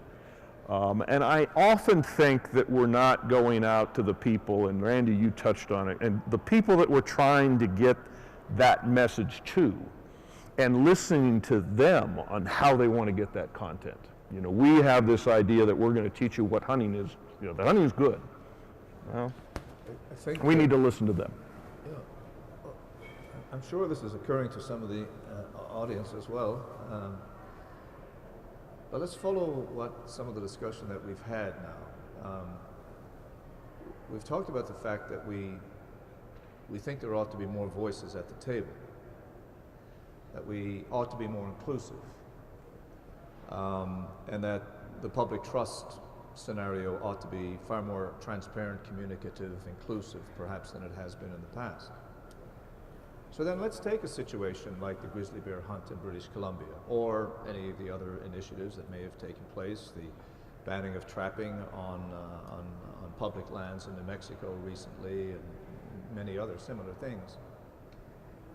And I often think that we're not going out to the people, and Randy, you touched on it, and the people that we're trying to get that message to, and listening to them on how they want to get that content. We have this idea that we're going to teach you what hunting is. The hunting is good. Well, I think we need to listen to them. I'm sure this is occurring to some of the audience as well. But let's follow some of the discussion that we've had now. We've talked about the fact that we think there ought to be more voices at the table, that we ought to be more inclusive, and that the public trust scenario ought to be far more transparent, communicative, inclusive, perhaps, than it has been in the past. So then let's take a situation like the grizzly bear hunt in British Columbia, or any of the other initiatives that may have taken place, the banning of trapping on public lands in New Mexico recently, and many other similar things.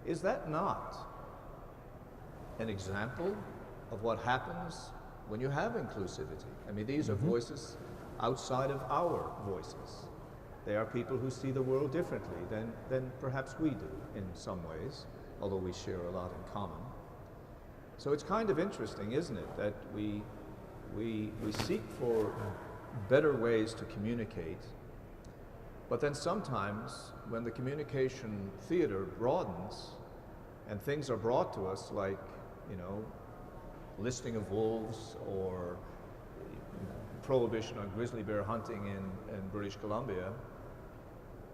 Is that not an example of what happens when you have inclusivity? I mean, these are voices outside of our voices. They are people who see the world differently than perhaps we do in some ways, although we share a lot in common. So it's kind of interesting, isn't it, that we seek for better ways to communicate, but then sometimes when the communication theater broadens and things are brought to us like, listing of wolves or prohibition on grizzly bear hunting in British Columbia,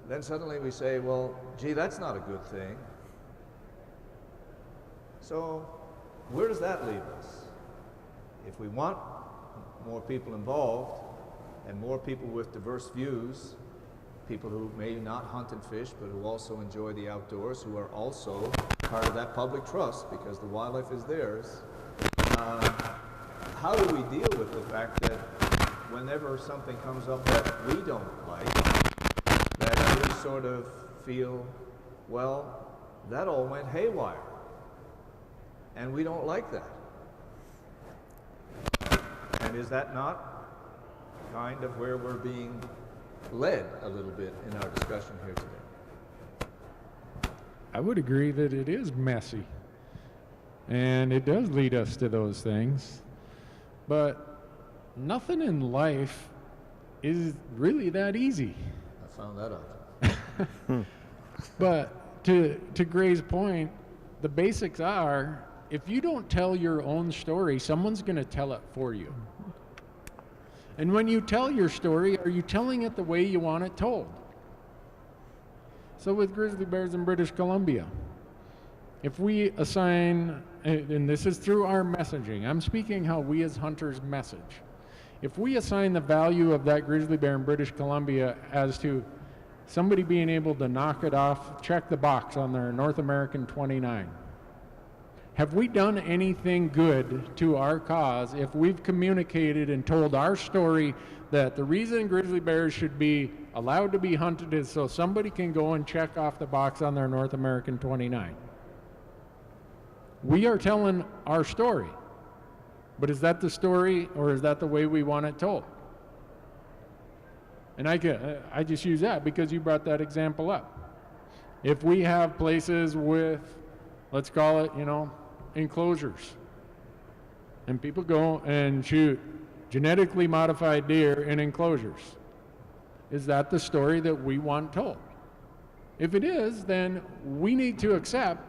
then suddenly we say, well, gee, that's not a good thing. So where does that leave us? If we want more people involved and more people with diverse views, people who may not hunt and fish but who also enjoy the outdoors, who are also part of that public trust because the wildlife is theirs, how do we deal with the fact that whenever something comes up that we don't like, that we sort of feel, well, that all went haywire, and we don't like that? And is that not kind of where we're being led a little bit in our discussion here today? I would agree that it is messy, and it does lead us to those things, but nothing in life is really that easy. I found that out. But to Gray's point, the basics are, if you don't tell your own story, someone's going to tell it for you. And when you tell your story, are you telling it the way you want it told? So with grizzly bears in British Columbia, if we assign, and this is through our messaging, I'm speaking how we as hunters message. If we assign the value of that grizzly bear in British Columbia as to somebody being able to knock it off, check the box on their North American 29, have we done anything good to our cause if we've communicated and told our story that the reason grizzly bears should be allowed to be hunted is so somebody can go and check off the box on their North American 29? We are telling our story, but is that the story or is that the way we want it told? And I just use that because you brought that example up. If we have places with, let's call it, enclosures, and people go and shoot genetically modified deer in enclosures, is that the story that we want told? If it is, then we need to accept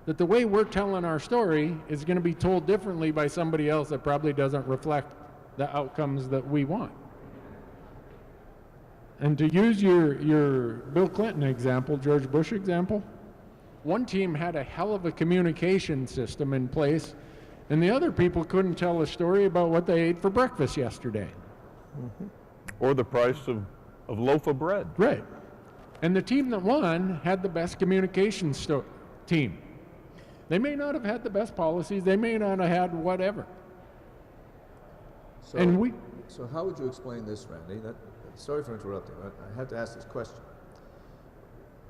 that the way we're telling our story is going to be told differently by somebody else that probably doesn't reflect the outcomes that we want. And to use your Bill Clinton example, George Bush example, one team had a hell of a communication system in place, and the other people couldn't tell a story about what they ate for breakfast yesterday. Mm-hmm. Or the price of loaf of bread. Right. And the team that won had the best communication team. They may not have had the best policies, they may not have had whatever. So how would you explain this, Randy? Sorry for interrupting, but I had to ask this question.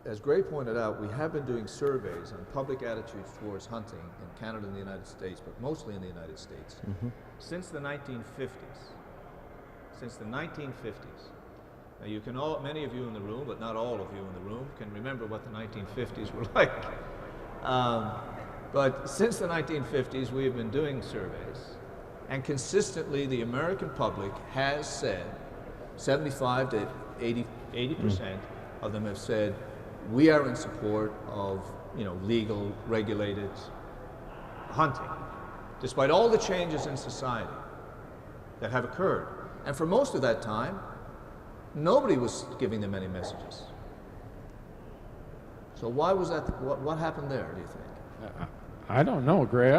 As Gray pointed out, we have been doing surveys on public attitudes towards hunting in Canada and the United States, but mostly in the United States, since the 1950s. Since the 1950s. Now you can many of you in the room, but not all of you in the room, can remember what the 1950s were like. But since the 1950s, we have been doing surveys, and consistently the American public has said, 75 to 80% of them have said, we are in support of legal, regulated hunting, despite all the changes in society that have occurred. And for most of that time, nobody was giving them any messages. So why was that? What happened there, do you think? I don't know, Gray,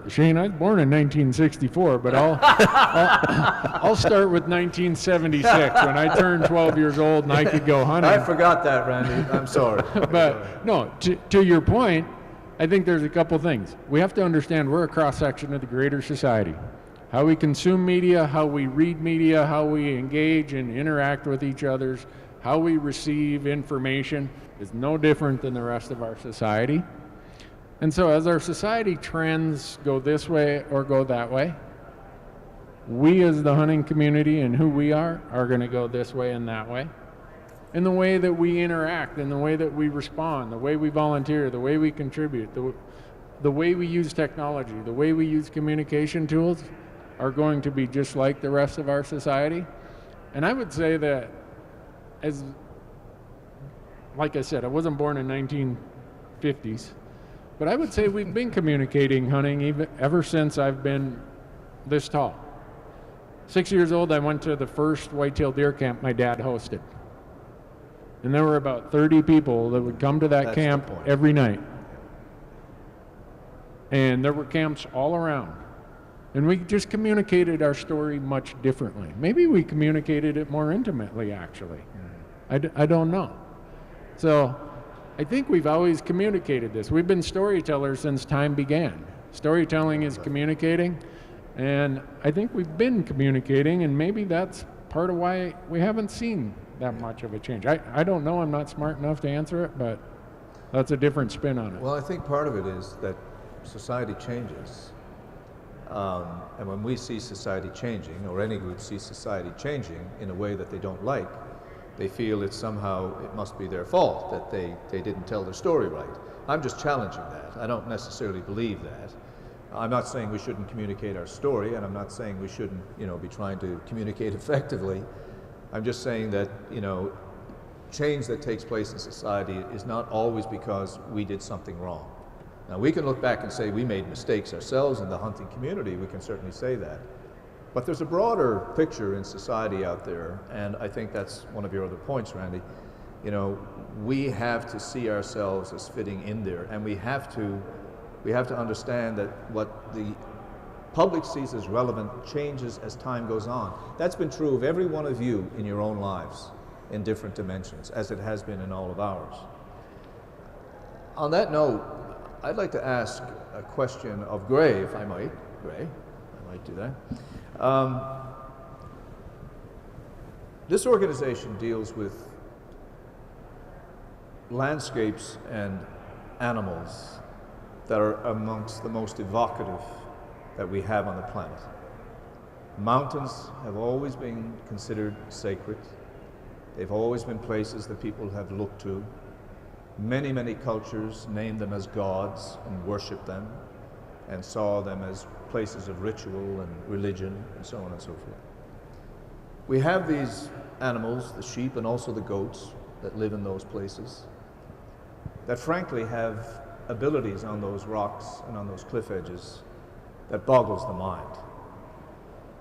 Shane. I was born in 1964, but I'll start with 1976 when I turned 12 years old and I could go hunting. I forgot that, Randy. I'm sorry. But no, to your point, I think there's a couple things. We have to understand we're a cross-section of the greater society. How we consume media, how we read media, how we engage and interact with each other, how we receive information is no different than the rest of our society. And so as our society trends go this way or go that way, we as the hunting community and who we are going to go this way and that way. And the way that we interact and the way that we respond, the way we volunteer, the way we contribute, the way we use technology, the way we use communication tools are going to be just like the rest of our society. And I would say that like I said, I wasn't born in 1950s. But I would say we've been communicating hunting ever since I've been this tall. 6 years old, I went to the first whitetail deer camp my dad hosted. And there were about 30 people that would come to that camp every night. And there were camps all around. And we just communicated our story much differently. Maybe we communicated it more intimately, actually. I don't know. So I think we've always communicated this. We've been storytellers since time began. Storytelling is communicating, and I think we've been communicating, and maybe that's part of why we haven't seen that much of a change. I don't know, I'm not smart enough to answer it, but that's a different spin on it. Well, I think part of it is that society changes. And when we see society changing, or any group sees society changing in a way that they don't like, they feel it must be their fault that they didn't tell their story right. I'm just challenging that. I don't necessarily believe that. I'm not saying we shouldn't communicate our story, and I'm not saying we shouldn't, be trying to communicate effectively. I'm just saying that, change that takes place in society is not always because we did something wrong. Now, we can look back and say we made mistakes ourselves in the hunting community. We can certainly say that. But there's a broader picture in society out there, and I think that's one of your other points, Randy. We have to see ourselves as fitting in there, and we have to understand that what the public sees as relevant changes as time goes on. That's been true of every one of you in your own lives in different dimensions, as it has been in all of ours. On that note, I'd like to ask a question of Gray, if I might. Gray, I might do that. This organization deals with landscapes and animals that are amongst the most evocative that we have on the planet. Mountains have always been considered sacred. They've always been places that people have looked to. Many, many cultures named them as gods and worshiped them and saw them as places of ritual and religion and so on and so forth. We have these animals, the sheep and also the goats that live in those places, that frankly have abilities on those rocks and on those cliff edges that boggles the mind.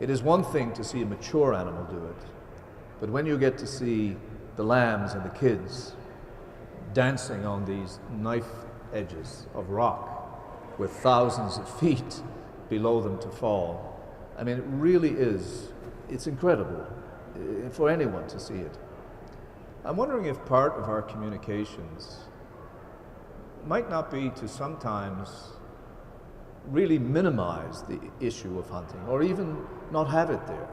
It is one thing to see a mature animal do it, but when you get to see the lambs and the kids dancing on these knife edges of rock with thousands of feet below them to fall, I mean, it really is, it's incredible for anyone to see it. I'm wondering if part of our communications might not be to sometimes really minimize the issue of hunting, or even not have it there,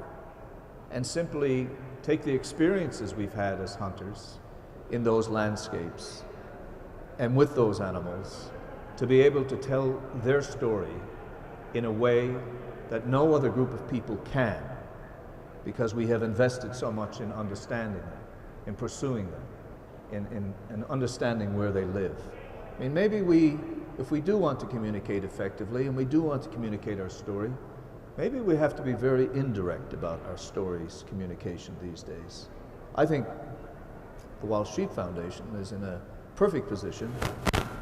and simply take the experiences we've had as hunters in those landscapes and with those animals to be able to tell their story in a way that no other group of people can, because we have invested so much in understanding them, in pursuing them, in understanding where they live. I mean, maybe if we do want to communicate effectively and we do want to communicate our story, maybe we have to be very indirect about our story's communication these days. I think the Wild Sheep Foundation is in a perfect position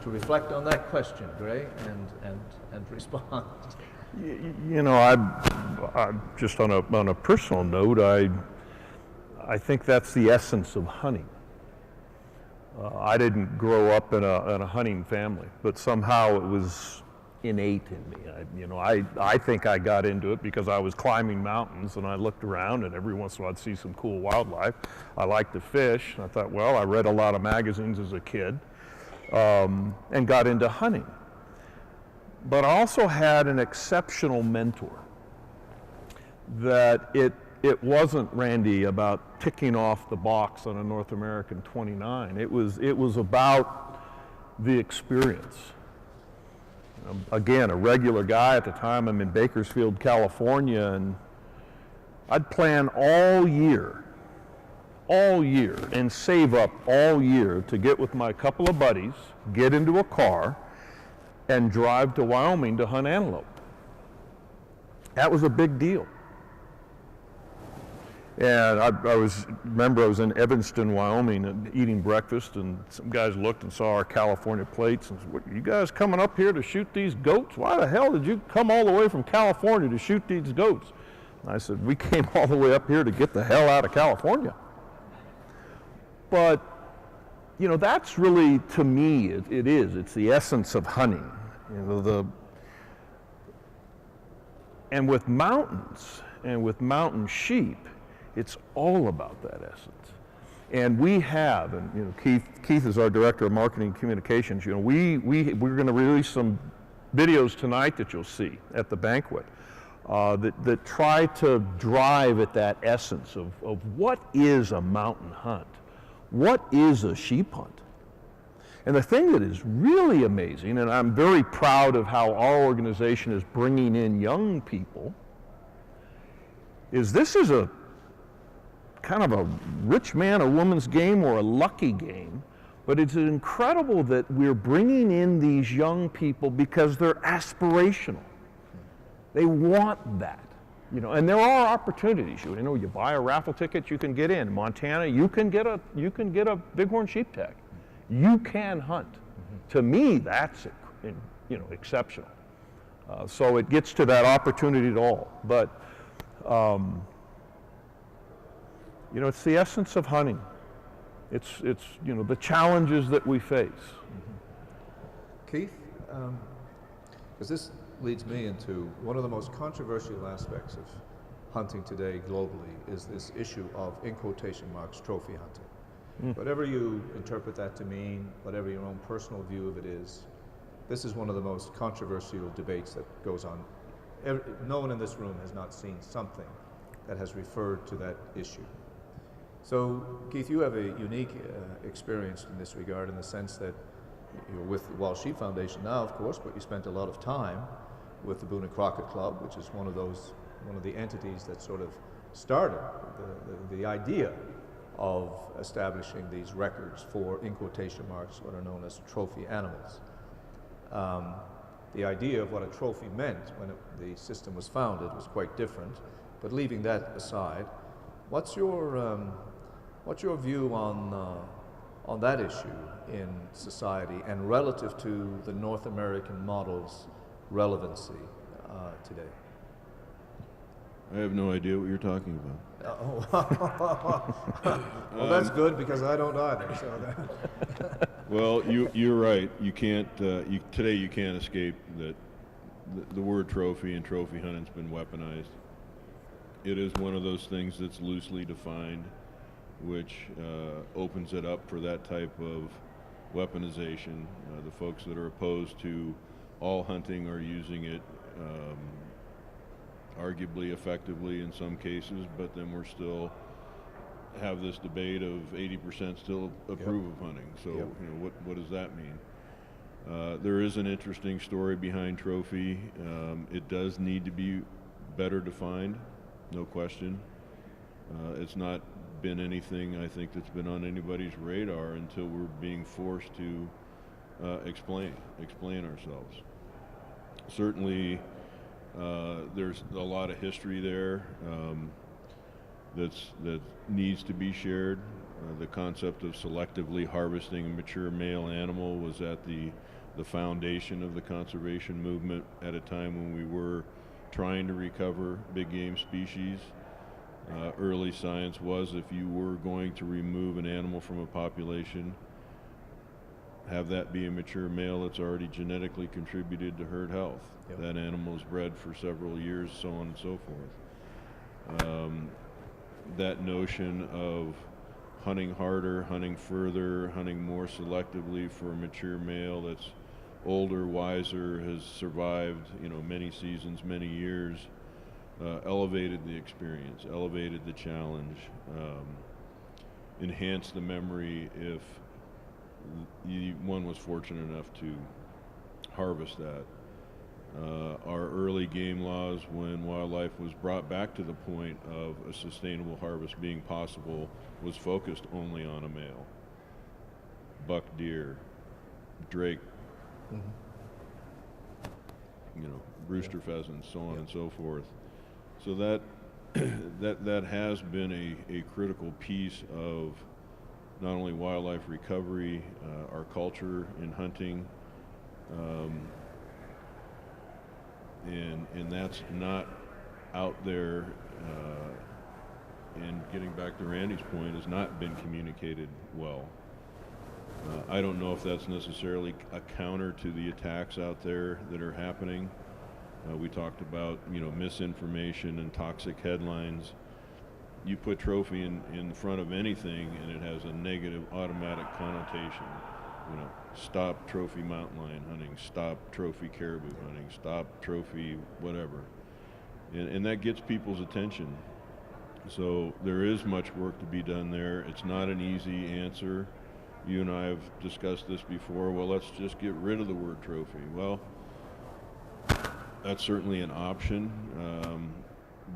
to reflect on that question, Gray, and respond. I just on a personal note, I think that's the essence of hunting. I didn't grow up in a hunting family, but somehow it was innate in me. I think I got into it because I was climbing mountains and I looked around and every once in a while I'd see some cool wildlife. I liked to fish. I thought, well, I read a lot of magazines as a kid and got into hunting. But I also had an exceptional mentor that it wasn't, Randy, about ticking off the box on a North American 29. It was about the experience. Again, a regular guy at the time. I'm in Bakersfield, California, and I'd plan all year, and save up all year to get with my couple of buddies, get into a car, and drive to Wyoming to hunt antelope. That was a big deal. And I remember I was in Evanston, Wyoming, and eating breakfast, and some guys looked and saw our California plates and said, "What, you guys coming up here to shoot these goats? Why the hell did you come all the way from California to shoot these goats?" I said, we came all the way up here to get the hell out of California. But, you know, that's really, to me, it's the essence of hunting. You know, and with mountains and with mountain sheep, it's all about that essence. And we have, and you know, Keith is our director of marketing and communications. You know, we're going to release some videos tonight that you'll see at the banquet that try to drive at that essence of what is a mountain hunt, what is a sheep hunt. And the thing that is really amazing, and I'm very proud of how our organization is bringing in young people, is this is a kind of a rich man or woman's game or a lucky game, but it's incredible that we're bringing in these young people because they're aspirational. They want that, you know, and there are opportunities. You know, you buy a raffle ticket, you can get in. Montana, you can get a bighorn sheep tag. You can hunt. To me, that's, you know, exceptional. So it gets to that opportunity at all, but. You know, it's the essence of hunting. It's you know, the challenges that we face. Keith, because this leads me into one of the most controversial aspects of hunting today globally is this issue of, in quotation marks, trophy hunting. Whatever you interpret that to mean, whatever your own personal view of it is, this is one of the most controversial debates that goes on. No one in this room has not seen something that has referred to that issue. So, Keith, you have a unique experience in this regard, in the sense that you're with the Wild Sheep Foundation now, of course, but you spent a lot of time with the Boone and Crockett Club, which is one of the entities that sort of started the idea of establishing these records for, in quotation marks, what are known as trophy animals. The idea of what a trophy meant when the system was founded was quite different, but leaving that aside, what's your view on that issue in society and relative to the North American model's relevancy today? I have no idea what you're talking about. Well, that's good, because I don't either. So well, you're right. You can't today you can't escape that the word trophy and trophy hunting's been weaponized. It is one of those things that's loosely defined, which opens it up for that type of weaponization. The folks that are opposed to all hunting are using it arguably effectively in some cases, but then we're still have this debate of 80% still approve of hunting. So you know, what does that mean? There is an interesting story behind trophy. It does need to be better defined, no question. It's not been anything, I think, that's been on anybody's radar until we're being forced to explain ourselves. Certainly, there's a lot of history there that needs to be shared. The concept of selectively harvesting a mature male animal was at the foundation of the conservation movement at a time when we were trying to recover big game species. Early science was, if you were going to remove an animal from a population, have that be a mature male that's already genetically contributed to herd health. That animal is bred for several years, so on and so forth. That notion of hunting harder, hunting further, hunting more selectively for a mature male that's older, wiser, has survived, you know, many seasons, many years, elevated the experience, elevated the challenge, enhanced the memory if one was fortunate enough to harvest that. Our early game laws, when wildlife was brought back to the point of a sustainable harvest being possible, was focused only on a male. Buck deer, drake, you know, rooster pheasants, so on and so forth. So that that has been a critical piece of not only wildlife recovery, our culture in hunting, and that's not out there and getting back to Randy's point, has not been communicated well. I don't know if that's necessarily a counter to the attacks out there that are happening. We talked about, misinformation and toxic headlines. You put trophy in front of anything and it has a negative automatic connotation. Stop trophy mountain lion hunting, stop trophy caribou hunting, stop trophy whatever. And that gets people's attention. So there is much work to be done there. It's not an easy answer. You and I have discussed this before. Well, let's just get rid of the word trophy. Well, that's certainly an option,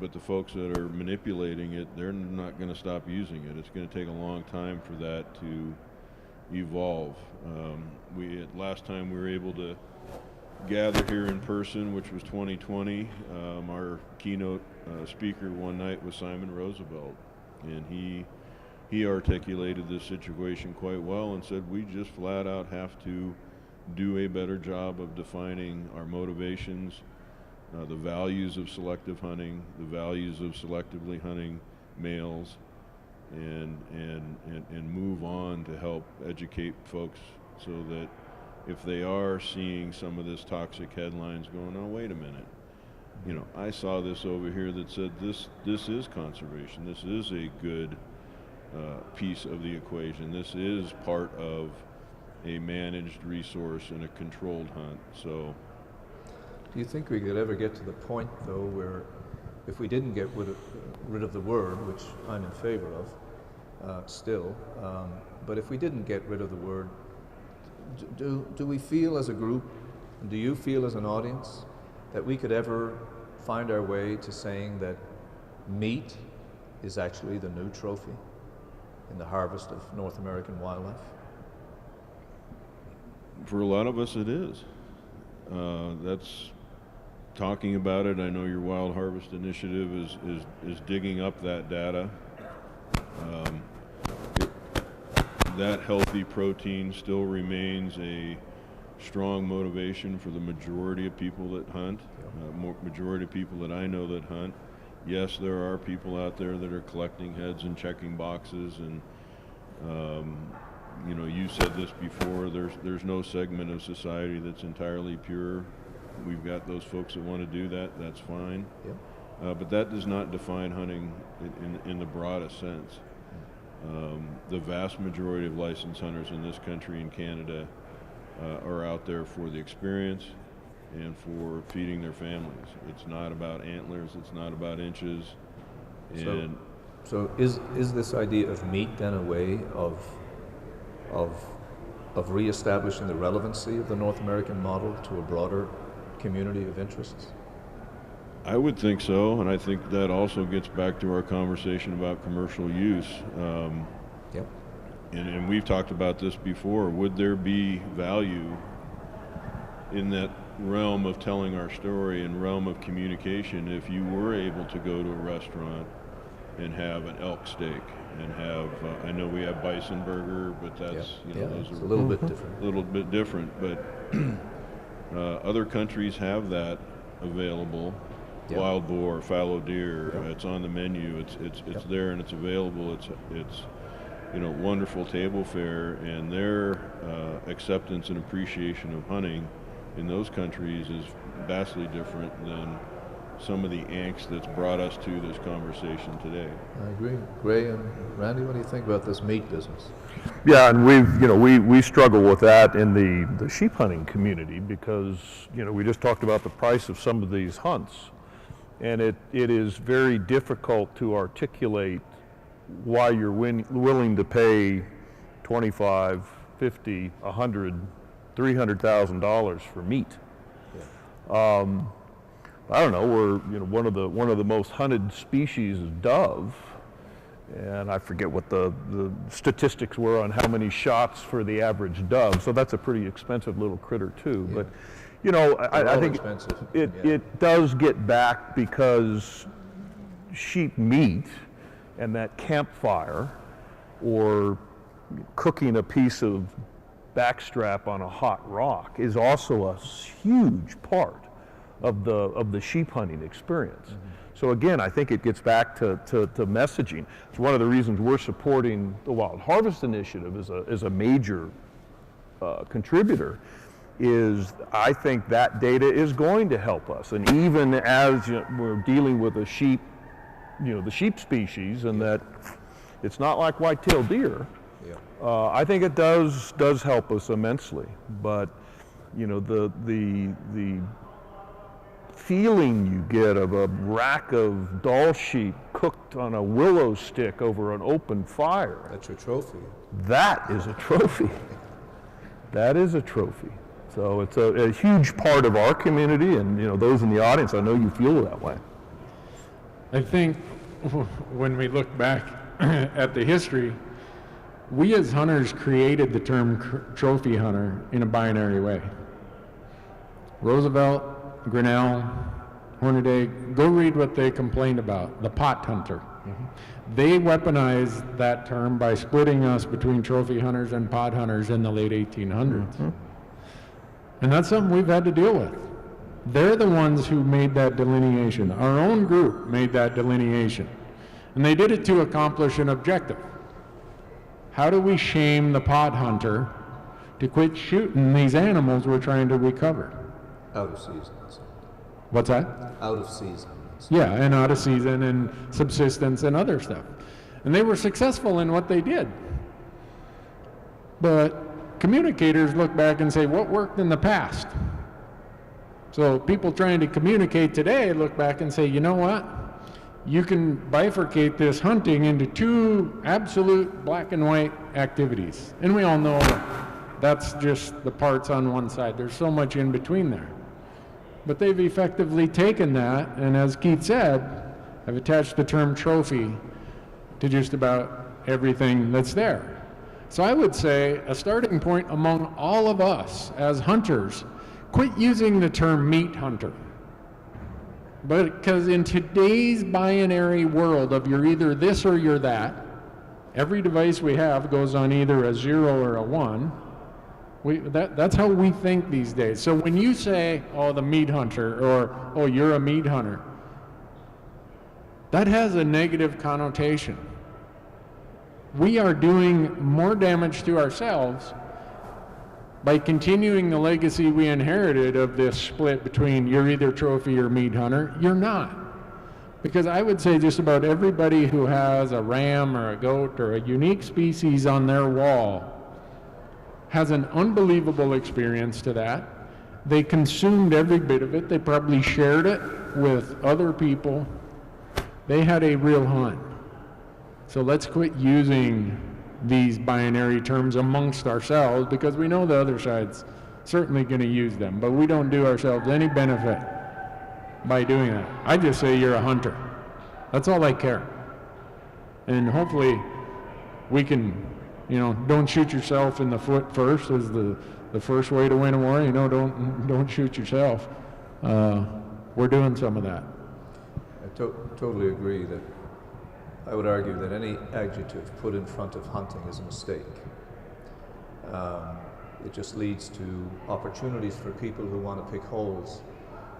but the folks that are manipulating it, they're not going to stop using it. It's going to take a long time for that to evolve. Last time we were able to gather here in person, which was 2020, our keynote speaker one night was Simon Roosevelt, and he articulated this situation quite well and said we just flat out have to do a better job of defining our motivations, the values of selective hunting, the values of selectively hunting males, and move on to help educate folks so that if they are seeing some of this toxic headlines going, oh, wait a minute, I saw this over here that said this is conservation, this is a good piece of the equation, this is part of a managed resource and a controlled hunt. So do you think we could ever get to the point, though, where if we didn't get rid of the word, which I'm in favor of still, but if we didn't get rid of the word, do we feel as a group, do you feel as an audience, that we could ever find our way to saying that meat is actually the new trophy in the harvest of North American wildlife? For a lot of us it is. That's talking about it. I know your Wild Harvest Initiative is digging up that data. That healthy protein still remains a strong motivation for the majority of people that hunt, majority of people that I know that hunt. Yes, there are people out there that are collecting heads and checking boxes, and you said this before, there's no segment of society that's entirely pure. We've got those folks that want to do that, that's fine. Yep. But that does not define hunting in the broadest sense. The vast majority of licensed hunters in this country and Canada are out there for the experience and for feeding their families. It's not about antlers, it's not about inches. And so is this idea of meat then a way of reestablishing the relevancy of the North American model to a broader community of interests? I would think so, and I think that also gets back to our conversation about commercial use. Yep. And we've talked about this before. Would there be value in that realm of telling our story and realm of communication if you were able to go to a restaurant and have an elk steak and have, I know we have bison burger, but that's, those are a little bit different. A little bit different, but other countries have that available. Yep. Wild boar, fallow deer, yep. It's on the menu, it's yep. there and it's available, it's wonderful table fare, and their acceptance and appreciation of hunting in those countries is vastly different than some of the angst that's brought us to this conversation today. I agree. Gray and Randy, what do you think about this meat business? Yeah, and we struggle with that in the sheep hunting community because, we just talked about the price of some of these hunts. And it is very difficult to articulate why you're willing to pay $25, $50, $100, $300,000 for meat. Yeah. I don't know. We're one of the most hunted species is dove, and I forget what the statistics were on how many shots for the average dove. So that's a pretty expensive little critter too. Yeah. But I think it does get back because sheep meat and that campfire or cooking a piece of backstrap on a hot rock is also a huge part of the sheep hunting experience. So again, I think it gets back to messaging. It's one of the reasons we're supporting the Wild Harvest Initiative as a major contributor, is I think that data is going to help us. And even as we're dealing with a sheep, the sheep species, and that it's not like white-tailed deer, I think it does help us immensely. But the feeling you get of a rack of Dall sheep cooked on a willow stick over an open fire. That's your trophy. That is a trophy. That is a trophy. So it's a huge part of our community, and those in the audience, I know you feel that way. I think when we look back at the history, we as hunters created the term trophy hunter in a binary way. Roosevelt, Grinnell, Hornaday, go read what they complained about, the pot hunter. They weaponized that term by splitting us between trophy hunters and pot hunters in the late 1800s. And that's something we've had to deal with. They're the ones who made that delineation. Our own group made that delineation. And they did it to accomplish an objective. How do we shame the pot hunter to quit shooting these animals we're trying to recover? Out of season. What's that? Out of season. Yeah, and out of season and subsistence and other stuff. And they were successful in what they did. But communicators look back and say, what worked in the past? So people trying to communicate today look back and say, you know what? You can bifurcate this hunting into two absolute black and white activities. And we all know that's just the parts on one side. There's so much in between there. But they've effectively taken that, and as Keith said, have attached the term trophy to just about everything that's there. So I would say a starting point among all of us as hunters, quit using the term meat hunter. But because in today's binary world of you're either this or you're that, every device we have goes on either a 0 or a 1. That's how we think these days. So when you say, oh, the meat hunter, or, oh, you're a meat hunter, that has a negative connotation. We are doing more damage to ourselves by continuing the legacy we inherited of this split between you're either trophy or meat hunter. You're not. Because I would say just about everybody who has a ram or a goat or a unique species on their wall has an unbelievable experience to that. They consumed every bit of it. They probably shared it with other people. They had a real hunt. So let's quit using these binary terms amongst ourselves, because we know the other side's certainly going to use them, but we don't do ourselves any benefit by doing that. I just say you're a hunter. That's all I care. And hopefully we can, don't shoot yourself in the foot first is the first way to win a war. Don't shoot yourself. We're doing some of that. I totally agree that I would argue that any adjective put in front of hunting is a mistake. It just leads to opportunities for people who want to pick holes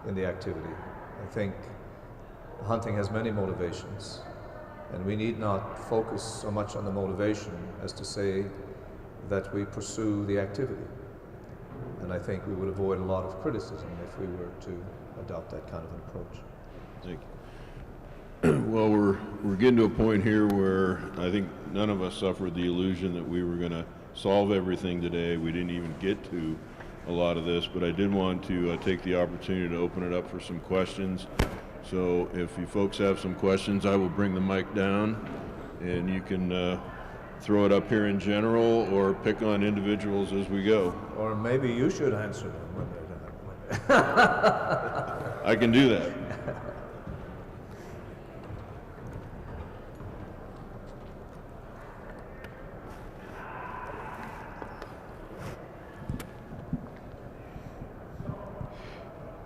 in the activity. I think hunting has many motivations, and we need not focus so much on the motivation as to say that we pursue the activity. And I think we would avoid a lot of criticism if we were to adopt that kind of an approach. Thank you. Well, we're getting to a point here where I think none of us suffered the illusion that we were going to solve everything today. We didn't even get to a lot of this, but I did want to take the opportunity to open it up for some questions. So if you folks have some questions, I will bring the mic down, and you can throw it up here in general or pick on individuals as we go. Or maybe you should answer them when they're done. I can do that.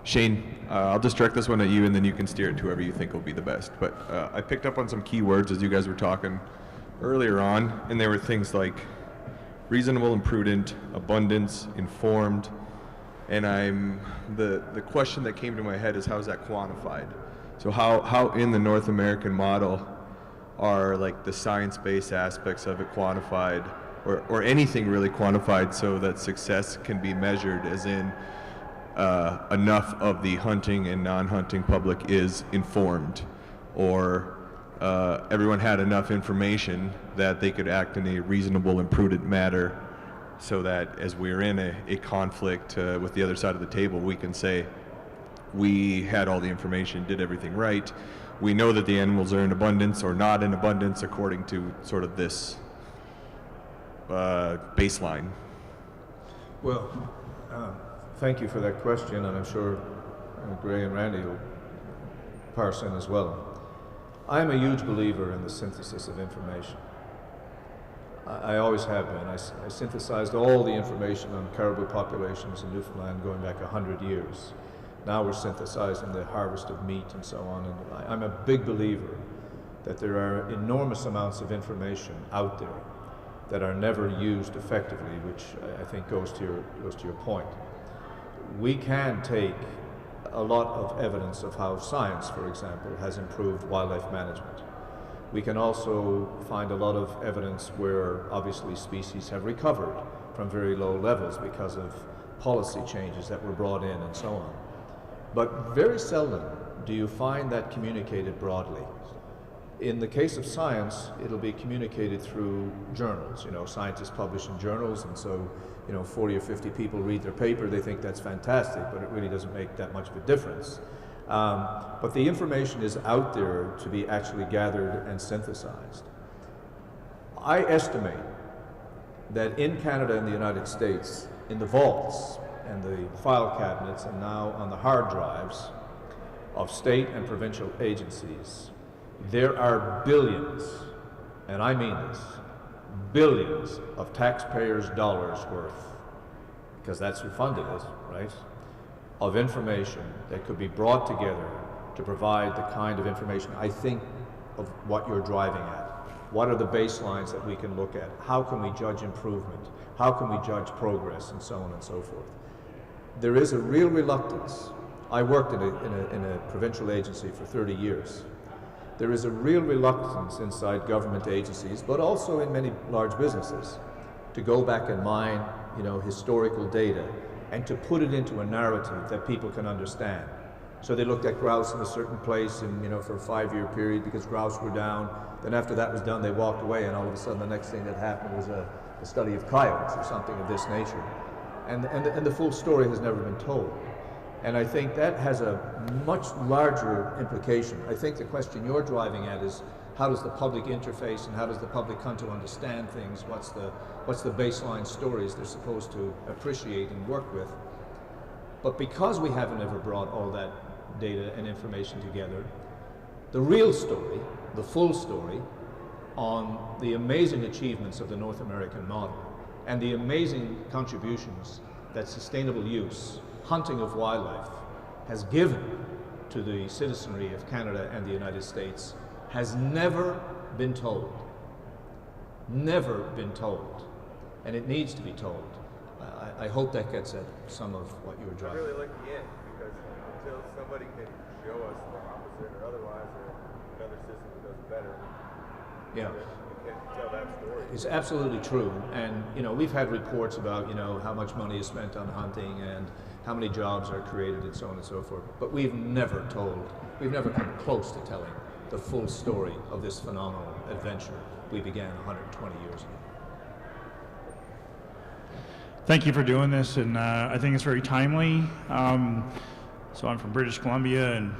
Shane, I'll just direct this one at you, and then you can steer it to whoever you think will be the best. But I picked up on some key words as you guys were talking earlier on, and there were things like reasonable and prudent, abundance, informed, And the question that came to my head is, how is that quantified? So how in the North American model are like the science-based aspects of it quantified, or anything really quantified, so that success can be measured, as in enough of the hunting and non-hunting public is informed, or everyone had enough information that they could act in a reasonable and prudent manner, so that as we're in a conflict with the other side of the table, we can say we had all the information, did everything right. We know that the animals are in abundance or not in abundance according to sort of this baseline. Well, thank you for that question, and I'm sure Gray and Randy will parse in as well. I'm a huge believer in the synthesis of information. I always have been. I synthesized all the information on caribou populations in Newfoundland going back 100 years. Now we're synthesizing the harvest of meat and so on. And I'm a big believer that there are enormous amounts of information out there that are never used effectively, which I think goes to your point. We can take a lot of evidence of how science, for example, has improved wildlife management. We can also find a lot of evidence where obviously species have recovered from very low levels because of policy changes that were brought in and so on. But very seldom do you find that communicated broadly. In the case of science, it'll be communicated through journals. You know, scientists publish in journals, and so 40 or 50 people read their paper. They think that's fantastic, but it really doesn't make that much of a difference. But the information is out there to be actually gathered and synthesized. I estimate that in Canada and the United States, in the vaults and the file cabinets and now on the hard drives of state and provincial agencies, there are billions, and I mean this, billions of taxpayers' dollars worth, because that's who funded it, right, of information that could be brought together to provide the kind of information, I think, of what you're driving at. What are the baselines that we can look at? How can we judge improvement? How can we judge progress, and so on and so forth? There is a real reluctance. I worked in a provincial agency for 30 years. There is a real reluctance inside government agencies, but also in many large businesses, to go back and mine, historical data and to put it into a narrative that people can understand. So they looked at grouse in a certain place and, for a 5-year period because grouse were down. Then after that was done, they walked away, and all of a sudden the next thing that happened was a study of coyotes or something of this nature. And the full story has never been told. And I think that has a much larger implication. I think the question you're driving at is, how does the public interface and how does the public come to understand things? What's the baseline stories they're supposed to appreciate and work with? But because we haven't ever brought all that data and information together, the real story, the full story, on the amazing achievements of the North American model and the amazing contributions that sustainable use, hunting of wildlife, has given to the citizenry of Canada and the United States has never been told. Never been told. And it needs to be told. I hope that gets at some of what you were driving. I really like the end, because until somebody can show us the opposite or otherwise, or another system that does it better, yeah, we can't tell that story. It's absolutely true. And we've had reports about how much money is spent on hunting and how many jobs are created and so on and so forth. But we've never come close to telling the full story of this phenomenal adventure we began 120 years ago. Thank you for doing this, and I think it's very timely. So I'm from British Columbia, and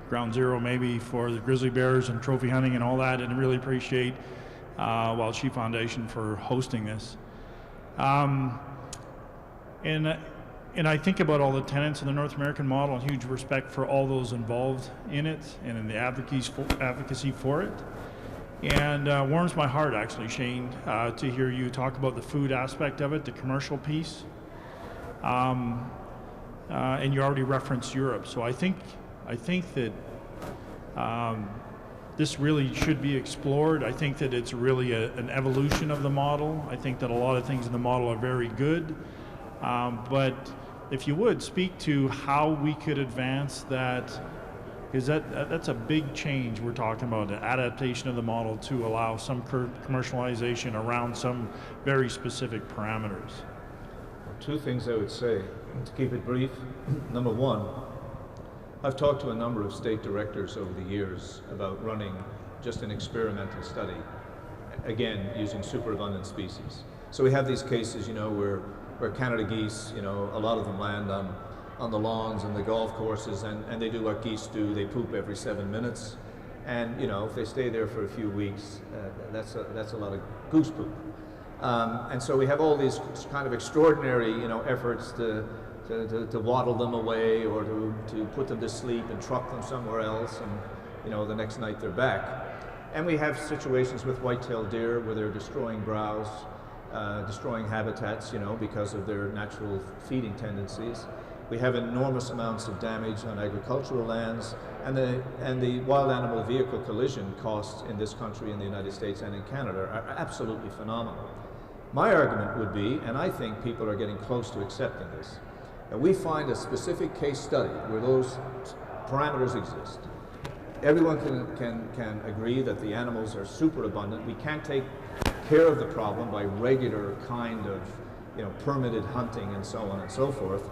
ground zero maybe for the grizzly bears and trophy hunting and all that, and I really appreciate Wild Sheep Foundation for hosting this. And I think about all the tenets of the North American model, and huge respect for all those involved in it and in the advocacy for it. And warms my heart, actually, Shane, to hear you talk about the food aspect of it, the commercial piece. And you already referenced Europe. So I think that this really should be explored. I think that it's really an evolution of the model. I think that a lot of things in the model are very good. But if you would, speak to how we could advance that, because that's a big change we're talking about, the adaptation of the model to allow some commercialization around some very specific parameters. Two things I would say, to keep it brief. Number one, I've talked to a number of state directors over the years about running just an experimental study, again, using superabundant species. So we have these cases, you know, where Canada geese, you know, a lot of them land on the lawns and the golf courses, and they do what geese do, they poop every 7 minutes. And, you know, if they stay there for a few weeks, that's a lot of goose poop. And so we have all these kind of extraordinary, you know, efforts to waddle them away or to put them to sleep and truck them somewhere else, and, you know, the next night they're back. And we have situations with white-tailed deer where they're destroying browse, destroying habitats, you know, because of their natural feeding tendencies. We have enormous amounts of damage on agricultural lands, and the wild animal vehicle collision costs in this country, in the United States and in Canada, are absolutely phenomenal. My argument would be, and I think people are getting close to accepting this, that we find a specific case study where those parameters exist. Everyone can agree that the animals are super abundant. We can't take care of the problem by regular kind of, you know, permitted hunting and so on and so forth.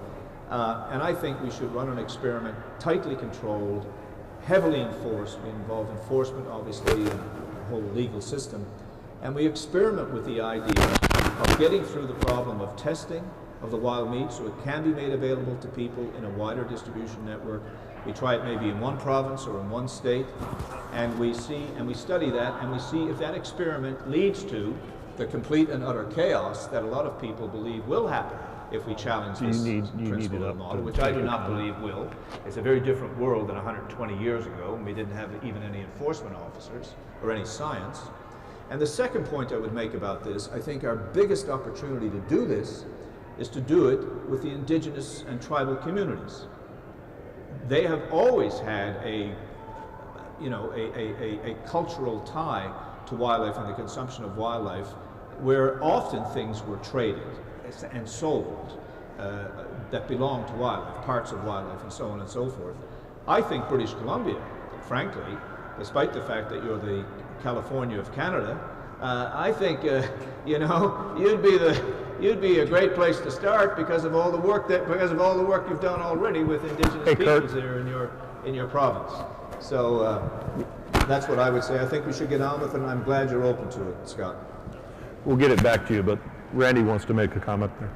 And I think we should run an experiment tightly controlled, heavily enforced. We involve enforcement, obviously, and the whole legal system. And we experiment with the idea of getting through the problem of testing of the wild meat so it can be made available to people in a wider distribution network. We try it maybe in one province or in one state, and we study that, and we see if that experiment leads to the complete and utter chaos that a lot of people believe will happen if we challenge this principle of the model, which I do not believe will. It's a very different world than 120 years ago, when we didn't have even any enforcement officers or any science. And the second point I would make about this, I think our biggest opportunity to do this is to do it with the indigenous and tribal communities. They have always had a cultural tie to wildlife and the consumption of wildlife, where often things were traded and sold that belong to wildlife, parts of wildlife, and so on and so forth. I think British Columbia, frankly, despite the fact that you're the California of Canada, I think you know, you'd be a great place to start because of all the work you've done already with indigenous peoples there in your province. So that's what I would say. I think we should get on with it, and I'm glad you're open to it, Scott. We'll get it back to you, but Randy wants to make a comment there.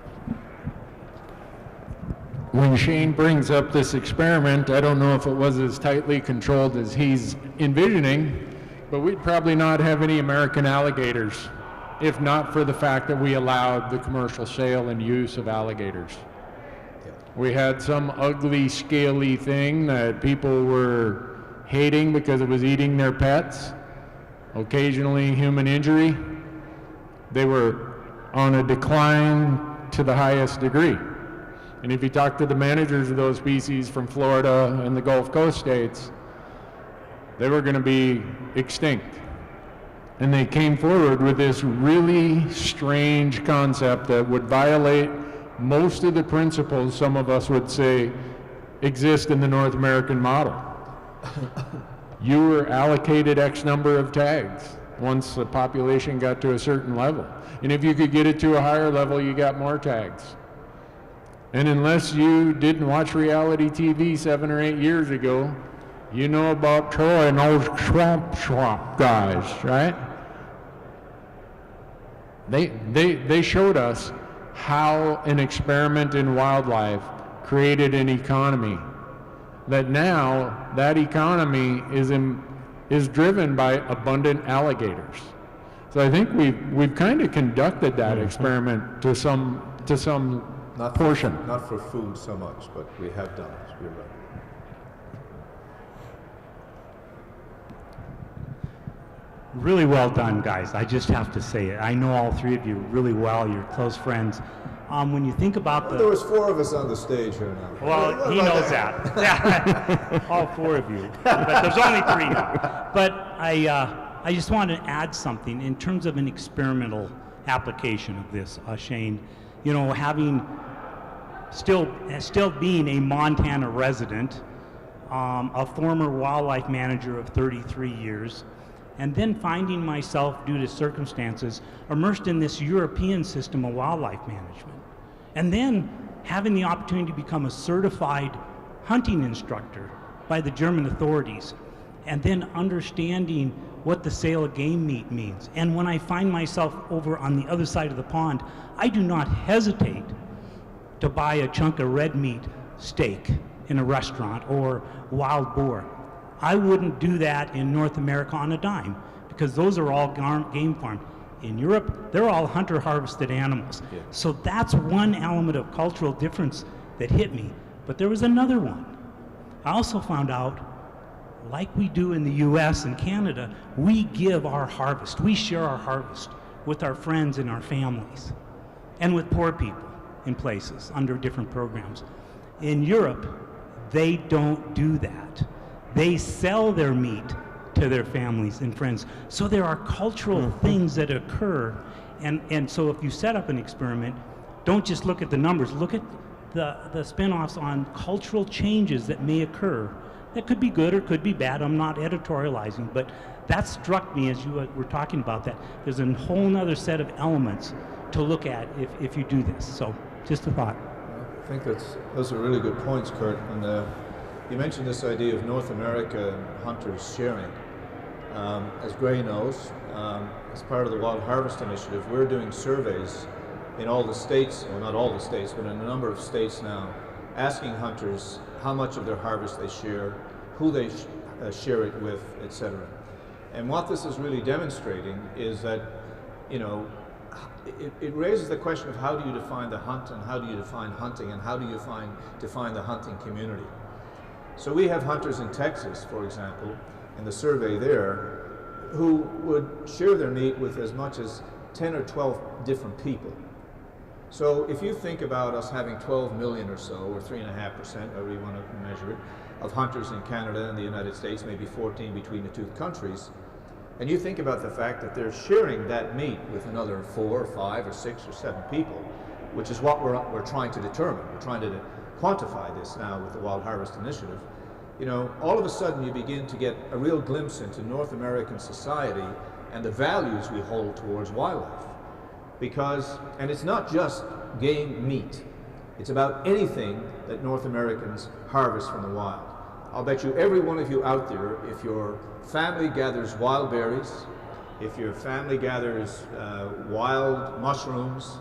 When Shane brings up this experiment, I don't know if it was as tightly controlled as he's envisioning, but we'd probably not have any American alligators if not for the fact that we allowed the commercial sale and use of alligators. We had some ugly, scaly thing that people were hating because it was eating their pets, occasionally human injury. They were on a decline to the highest degree. And if you talk to the managers of those species from Florida and the Gulf Coast states, they were going to be extinct. And they came forward with this really strange concept that would violate most of the principles some of us would say exist in the North American model. You were allocated X number of tags once the population got to a certain level. And if you could get it to a higher level, you got more tags. And unless you didn't watch reality TV 7 or 8 years ago, you know about Troy and those swamp guys, right? They showed us how an experiment in wildlife created an economy. That now that economy is driven by abundant alligators. So I think we've kind of conducted that experiment to some portion. Not for food so much, but we have done it. You're right. Really well done, guys. I just have to say it. I know all three of you really well. You're close friends. When you think about there was 4 of us on the stage here now. Well, he knows that. Yeah. All 4 of you. But there's only 3 now. But I just want to add something in terms of an experimental application of this, Shane. You know, having still being a Montana resident, a former wildlife manager of 33 years, and then finding myself, due to circumstances, immersed in this European system of wildlife management. And then having the opportunity to become a certified hunting instructor by the German authorities, and then understanding what the sale of game meat means. And when I find myself over on the other side of the pond, I do not hesitate to buy a chunk of red meat steak in a restaurant or wild boar. I wouldn't do that in North America on a dime, because those are all game farmed. In Europe, they're all hunter-harvested animals. Yeah. So that's one element of cultural difference that hit me. But there was another one. I also found out, like we do in the US and Canada, we give our harvest, we share our harvest with our friends and our families, and with poor people in places under different programs. In Europe, they don't do that. They sell their meat to their families and friends. So there are cultural things that occur, and so if you set up an experiment, don't just look at the numbers, look at the spin-offs on cultural changes that may occur. That could be good or could be bad. I'm not editorializing, but that struck me as you were talking about that. There's a whole nother set of elements to look at if you do this. So just a thought. I think those are really good points, Kurt. And you mentioned this idea of North America hunters sharing. As Gray knows, as part of the Wild Harvest Initiative, we're doing surveys in all the states, well, not all the states, but in a number of states now, asking hunters how much of their harvest they share, who they share it with, etc. And what this is really demonstrating is that, you know, it raises the question of how do you define the hunt, and how do you define hunting, and how do you define the hunting community. So we have hunters in Texas, for example, in the survey there, who would share their meat with as much as 10 or 12 different people. So if you think about us having 12 million or so, or 3.5%, however you want to measure it, of hunters in Canada and the United States, maybe 14 between the two countries, and you think about the fact that they're sharing that meat with another 4 or 5 or 6 or 7 people, which is what we're trying to determine. We're trying to quantify this now with the Wild Harvest Initiative. You know, all of a sudden you begin to get a real glimpse into North American society and the values we hold towards wildlife. Because, and it's not just game meat, it's about anything that North Americans harvest from the wild. I'll bet you every one of you out there, if your family gathers wild berries, if your family gathers wild mushrooms,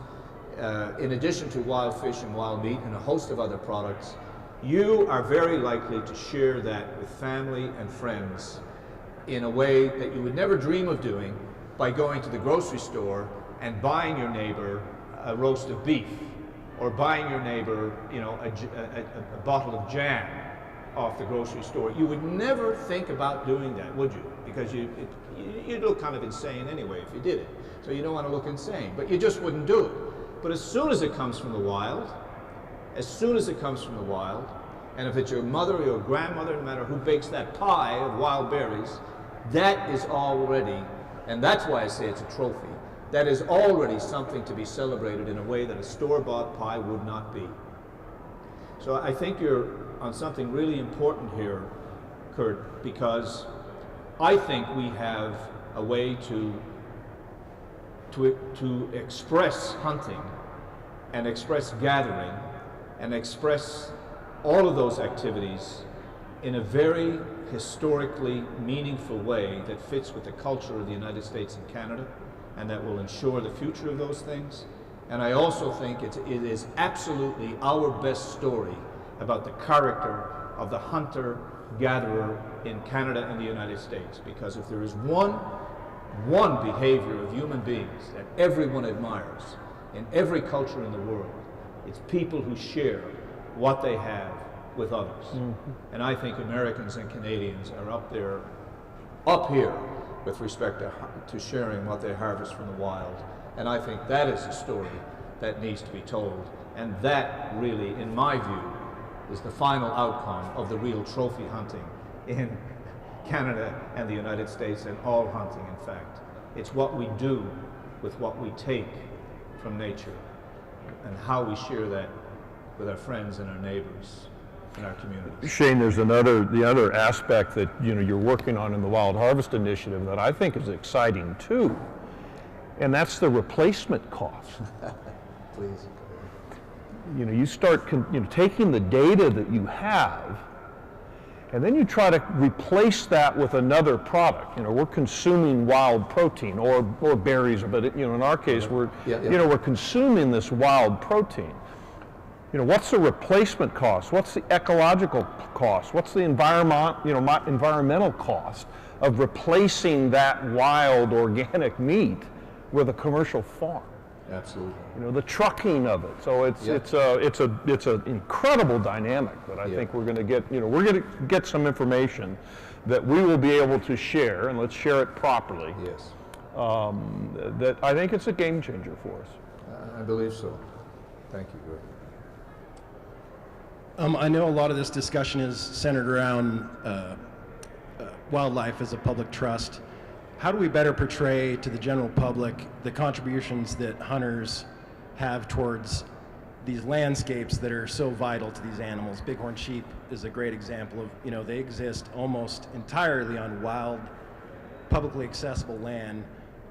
in addition to wild fish and wild meat and a host of other products, you are very likely to share that with family and friends in a way that you would never dream of doing by going to the grocery store and buying your neighbor a roast of beef, or buying your neighbor, you know, a bottle of jam off the grocery store. You would never think about doing that, would you? Because you'd look kind of insane anyway if you did it. So you don't want to look insane, but you just wouldn't do it. But as soon as it comes from the wild, and if it's your mother or your grandmother, no matter who bakes that pie of wild berries, that is already, and that's why I say it's a trophy, that is already something to be celebrated in a way that a store-bought pie would not be. So I think you're on something really important here, Kurt, because I think we have a way to express hunting and express gathering and express all of those activities in a very historically meaningful way that fits with the culture of the United States and Canada, and that will ensure the future of those things. And I also think it is absolutely our best story about the character of the hunter-gatherer in Canada and the United States. Because if there is one behavior of human beings that everyone admires in every culture in the world, it's people who share what they have with others. And I think Americans and Canadians are up here with respect to sharing what they harvest from the wild. And I think that is a story that needs to be told. And that really, in my view, is the final outcome of the real trophy hunting in Canada and the United States, and all hunting, in fact. It's what we do with what we take from nature and how we share that with our friends and our neighbors in our communities. Shane, there's the other aspect that you're working on in the Wild Harvest Initiative that I think is exciting too, and that's the replacement cost. Please. You start taking the data that you have, and then you try to replace that with another product. We're consuming wild protein or berries, but in our case, we're consuming this wild protein. What's the replacement cost? What's the ecological cost? What's the environmental cost of replacing that wild organic meat with a commercial farm? Absolutely. The trucking of it. So it's an incredible dynamic that I think we're going to get. We're going to get some information that we will be able to share, and let's share it properly. Yes. That I think it's a game changer for us. I believe so. Thank you, Greg. I know a lot of this discussion is centered around wildlife as a public trust. How do we better portray to the general public the contributions that hunters have towards these landscapes that are so vital to these animals? Bighorn sheep is a great example of, they exist almost entirely on wild, publicly accessible land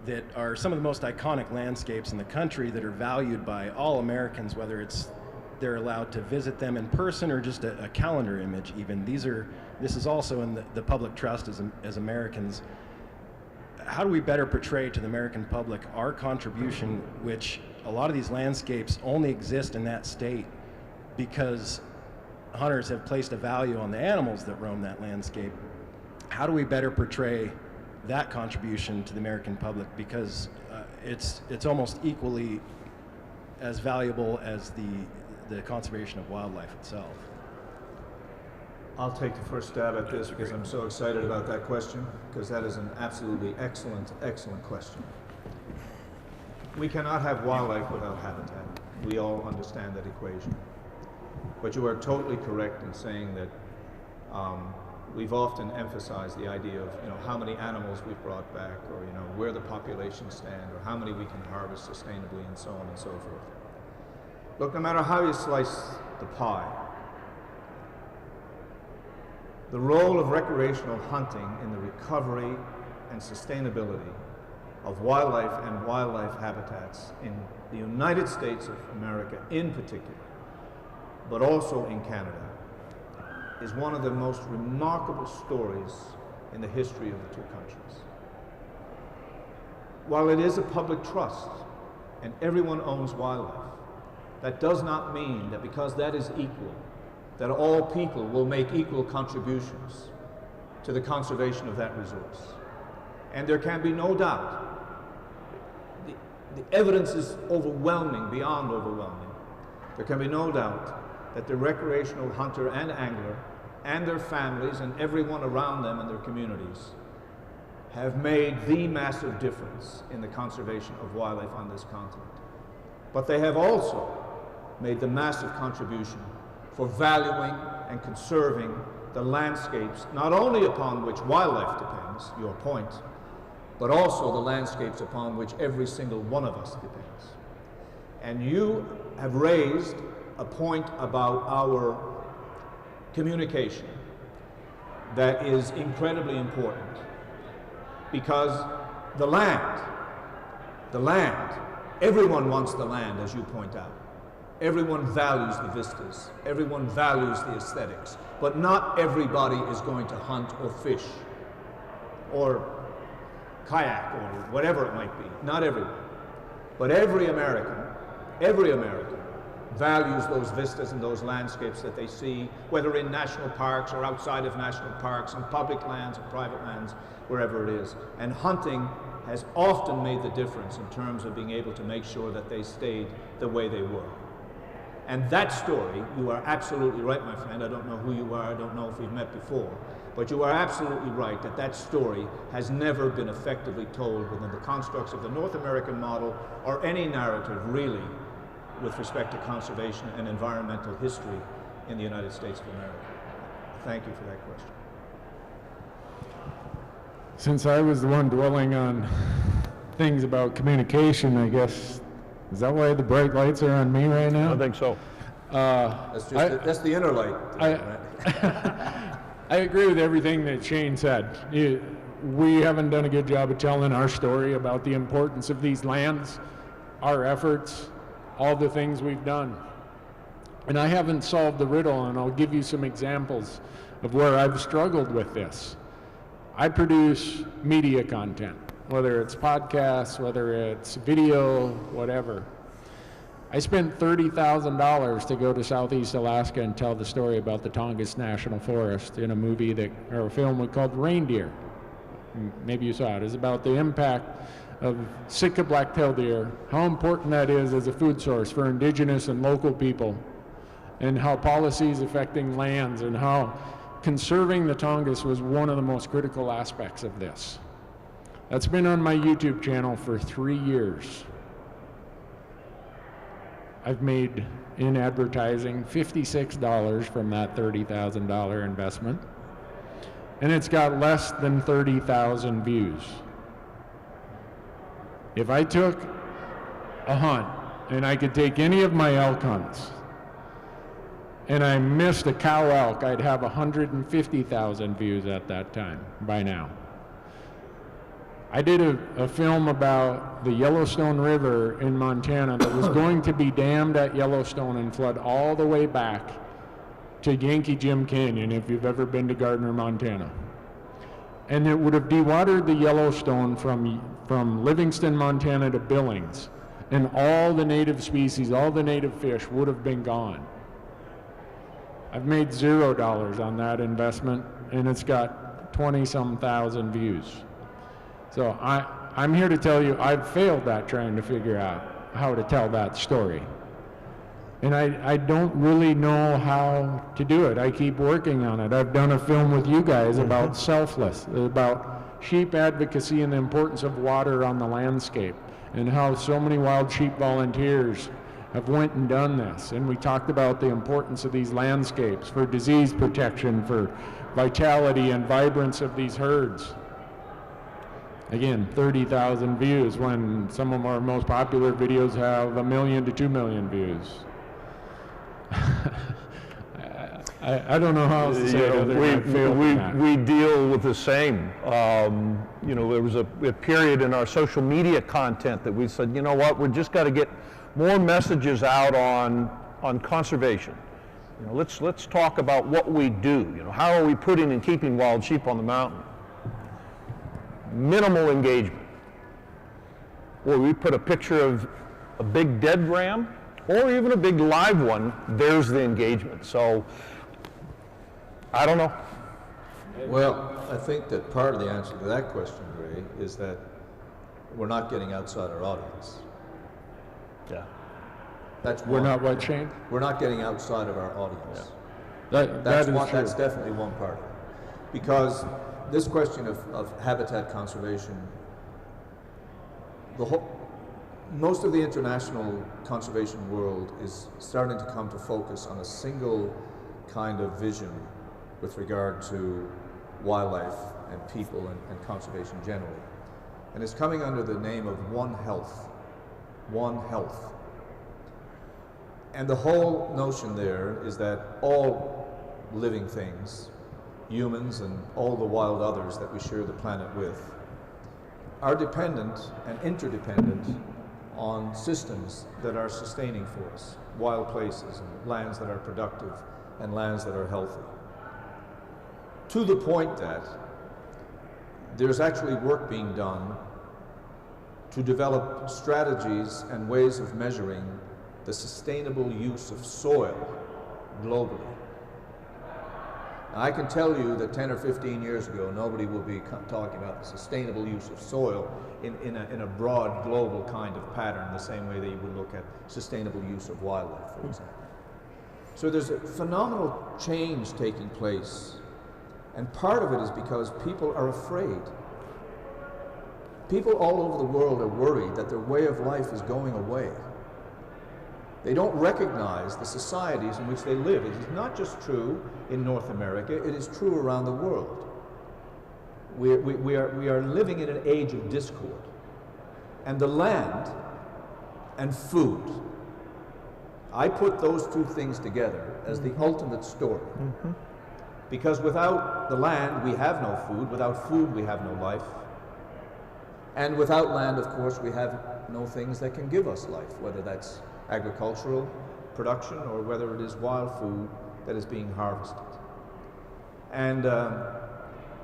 that are some of the most iconic landscapes in the country that are valued by all Americans, whether they're allowed to visit them in person or just a calendar image even. This is also in the public trust as Americans. How do we better portray to the American public our contribution, which a lot of these landscapes only exist in that state because hunters have placed a value on the animals that roam that landscape? How do we better portray that contribution to the American public, because it's almost equally as valuable as the conservation of wildlife itself? I'll take the first stab at this because I'm so excited about that question, because that is an absolutely excellent, excellent question. We cannot have wildlife without habitat. We all understand that equation. But you are totally correct in saying that we've often emphasized the idea of how many animals we've brought back, or where the populations stand, or how many we can harvest sustainably, and so on and so forth. Look, no matter how you slice the pie, the role of recreational hunting in the recovery and sustainability of wildlife and wildlife habitats in the United States of America in particular, but also in Canada, is one of the most remarkable stories in the history of the two countries. While it is a public trust and everyone owns wildlife, that does not mean that because that is equal, that all people will make equal contributions to the conservation of that resource. And there can be no doubt, the evidence is overwhelming, beyond overwhelming. There can be no doubt that the recreational hunter and angler and their families and everyone around them and their communities have made the massive difference in the conservation of wildlife on this continent. But they have also made the massive contribution for valuing and conserving the landscapes, not only upon which wildlife depends, your point, but also the landscapes upon which every single one of us depends. And you have raised a point about our communication that is incredibly important, because the land, everyone wants the land, as you point out. Everyone values the vistas, everyone values the aesthetics, but not everybody is going to hunt or fish or kayak or whatever it might be. Not everyone. But every American values those vistas and those landscapes that they see, whether in national parks or outside of national parks, on public lands or private lands, wherever it is. And hunting has often made the difference in terms of being able to make sure that they stayed the way they were. And that story, you are absolutely right, my friend. I don't know who you are, I don't know if we've met before, but you are absolutely right that that story has never been effectively told within the constructs of the North American model, or any narrative really with respect to conservation and environmental history in the United States of America. Thank you for that question. Since I was the one dwelling on things about communication, I guess, is that why the bright lights are on me right now? I think so. That's the inner light. I agree with everything that Shane said. We haven't done a good job of telling our story about the importance of these lands, our efforts, all the things we've done. And I haven't solved the riddle, and I'll give you some examples of where I've struggled with this. I produce media content, whether it's podcasts, whether it's video, whatever. I spent $30,000 to go to Southeast Alaska and tell the story about the Tongass National Forest in a movie or a film called Reindeer. Maybe you saw it. It's about the impact of Sitka black-tailed deer, how important that is as a food source for indigenous and local people, and how policies affecting lands and how conserving the Tongass was one of the most critical aspects of this. That's been on my YouTube channel for 3 years. I've made, in advertising, $56 from that $30,000 investment, and it's got less than 30,000 views. If I took a hunt, and I could take any of my elk hunts, and I missed a cow elk, I'd have 150,000 views at that time, by now. I did a film about the Yellowstone River in Montana that was going to be dammed at Yellowstone and flood all the way back to Yankee Jim Canyon, if you've ever been to Gardner, Montana. And it would have dewatered the Yellowstone from Livingston, Montana to Billings, and all the native species, all the native fish would have been gone. I've made $0 on that investment, and it's got 20-some thousand views. So I'm here to tell you I've failed at trying to figure out how to tell that story. And I don't really know how to do it. I keep working on it. I've done a film with you guys about selfless, about sheep advocacy and the importance of water on the landscape, and how so many wild sheep volunteers have went and done this. And we talked about the importance of these landscapes for disease protection, for vitality and vibrance of these herds. Again, 30,000 views when some of our most popular videos have 1 million to 2 million views. I don't know how else to say it. We deal with the same. You know, there was a period in our social media content that we said, you know what, we're just got to get more messages out on conservation. You know, let's talk about what we do. You know, how are we putting and keeping wild sheep on the mountain? Minimal engagement. Or we put a picture of a big dead ram, or even a big live one, there's the engagement. So, I don't know. Well, I think that part of the answer to that question, Ray, is that we're not getting outside our audience. Yeah. That's We're not what, Shane? We're not getting outside of our audience. Yeah. That's definitely one part of it. Because this question of habitat conservation, most of the international conservation world is starting to come to focus on a single kind of vision with regard to wildlife and people and conservation generally. And it's coming under the name of One Health. One Health. And the whole notion there is that all living things, humans and all the wild others that we share the planet with, are dependent and interdependent on systems that are sustaining for us, wild places and lands that are productive and lands that are healthy. To the point that there's actually work being done to develop strategies and ways of measuring the sustainable use of soil globally. Now, I can tell you that 10 or 15 years ago, nobody will be talking about the sustainable use of soil in a broad global kind of pattern, the same way that you would look at sustainable use of wildlife, for example. So there's a phenomenal change taking place, and part of it is because people are afraid. People all over the world are worried that their way of life is going away. They don't recognize the societies in which they live. It is not just true in North America, it is true around the world. We are living in an age of discord. And the land and food, I put those two things together as the ultimate story. Because without the land, we have no food. Without food, we have no life. And without land, of course, we have no things that can give us life, whether that's agricultural production or whether it is wild food that is being harvested. And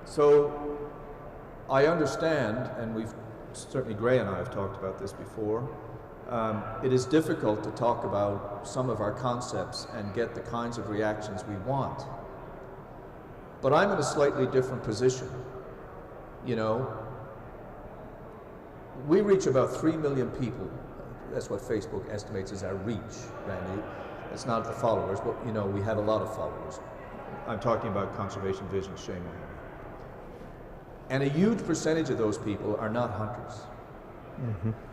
so I understand, and we've certainly Gray and I have talked about this before, it is difficult to talk about some of our concepts and get the kinds of reactions we want. But I'm in a slightly different position. You know, we reach about 3 million people. That's what Facebook estimates as our reach, Randy. It's not the followers, but you know, we have a lot of followers. I'm talking about conservation vision, shame on me. And a huge percentage of those people are not hunters.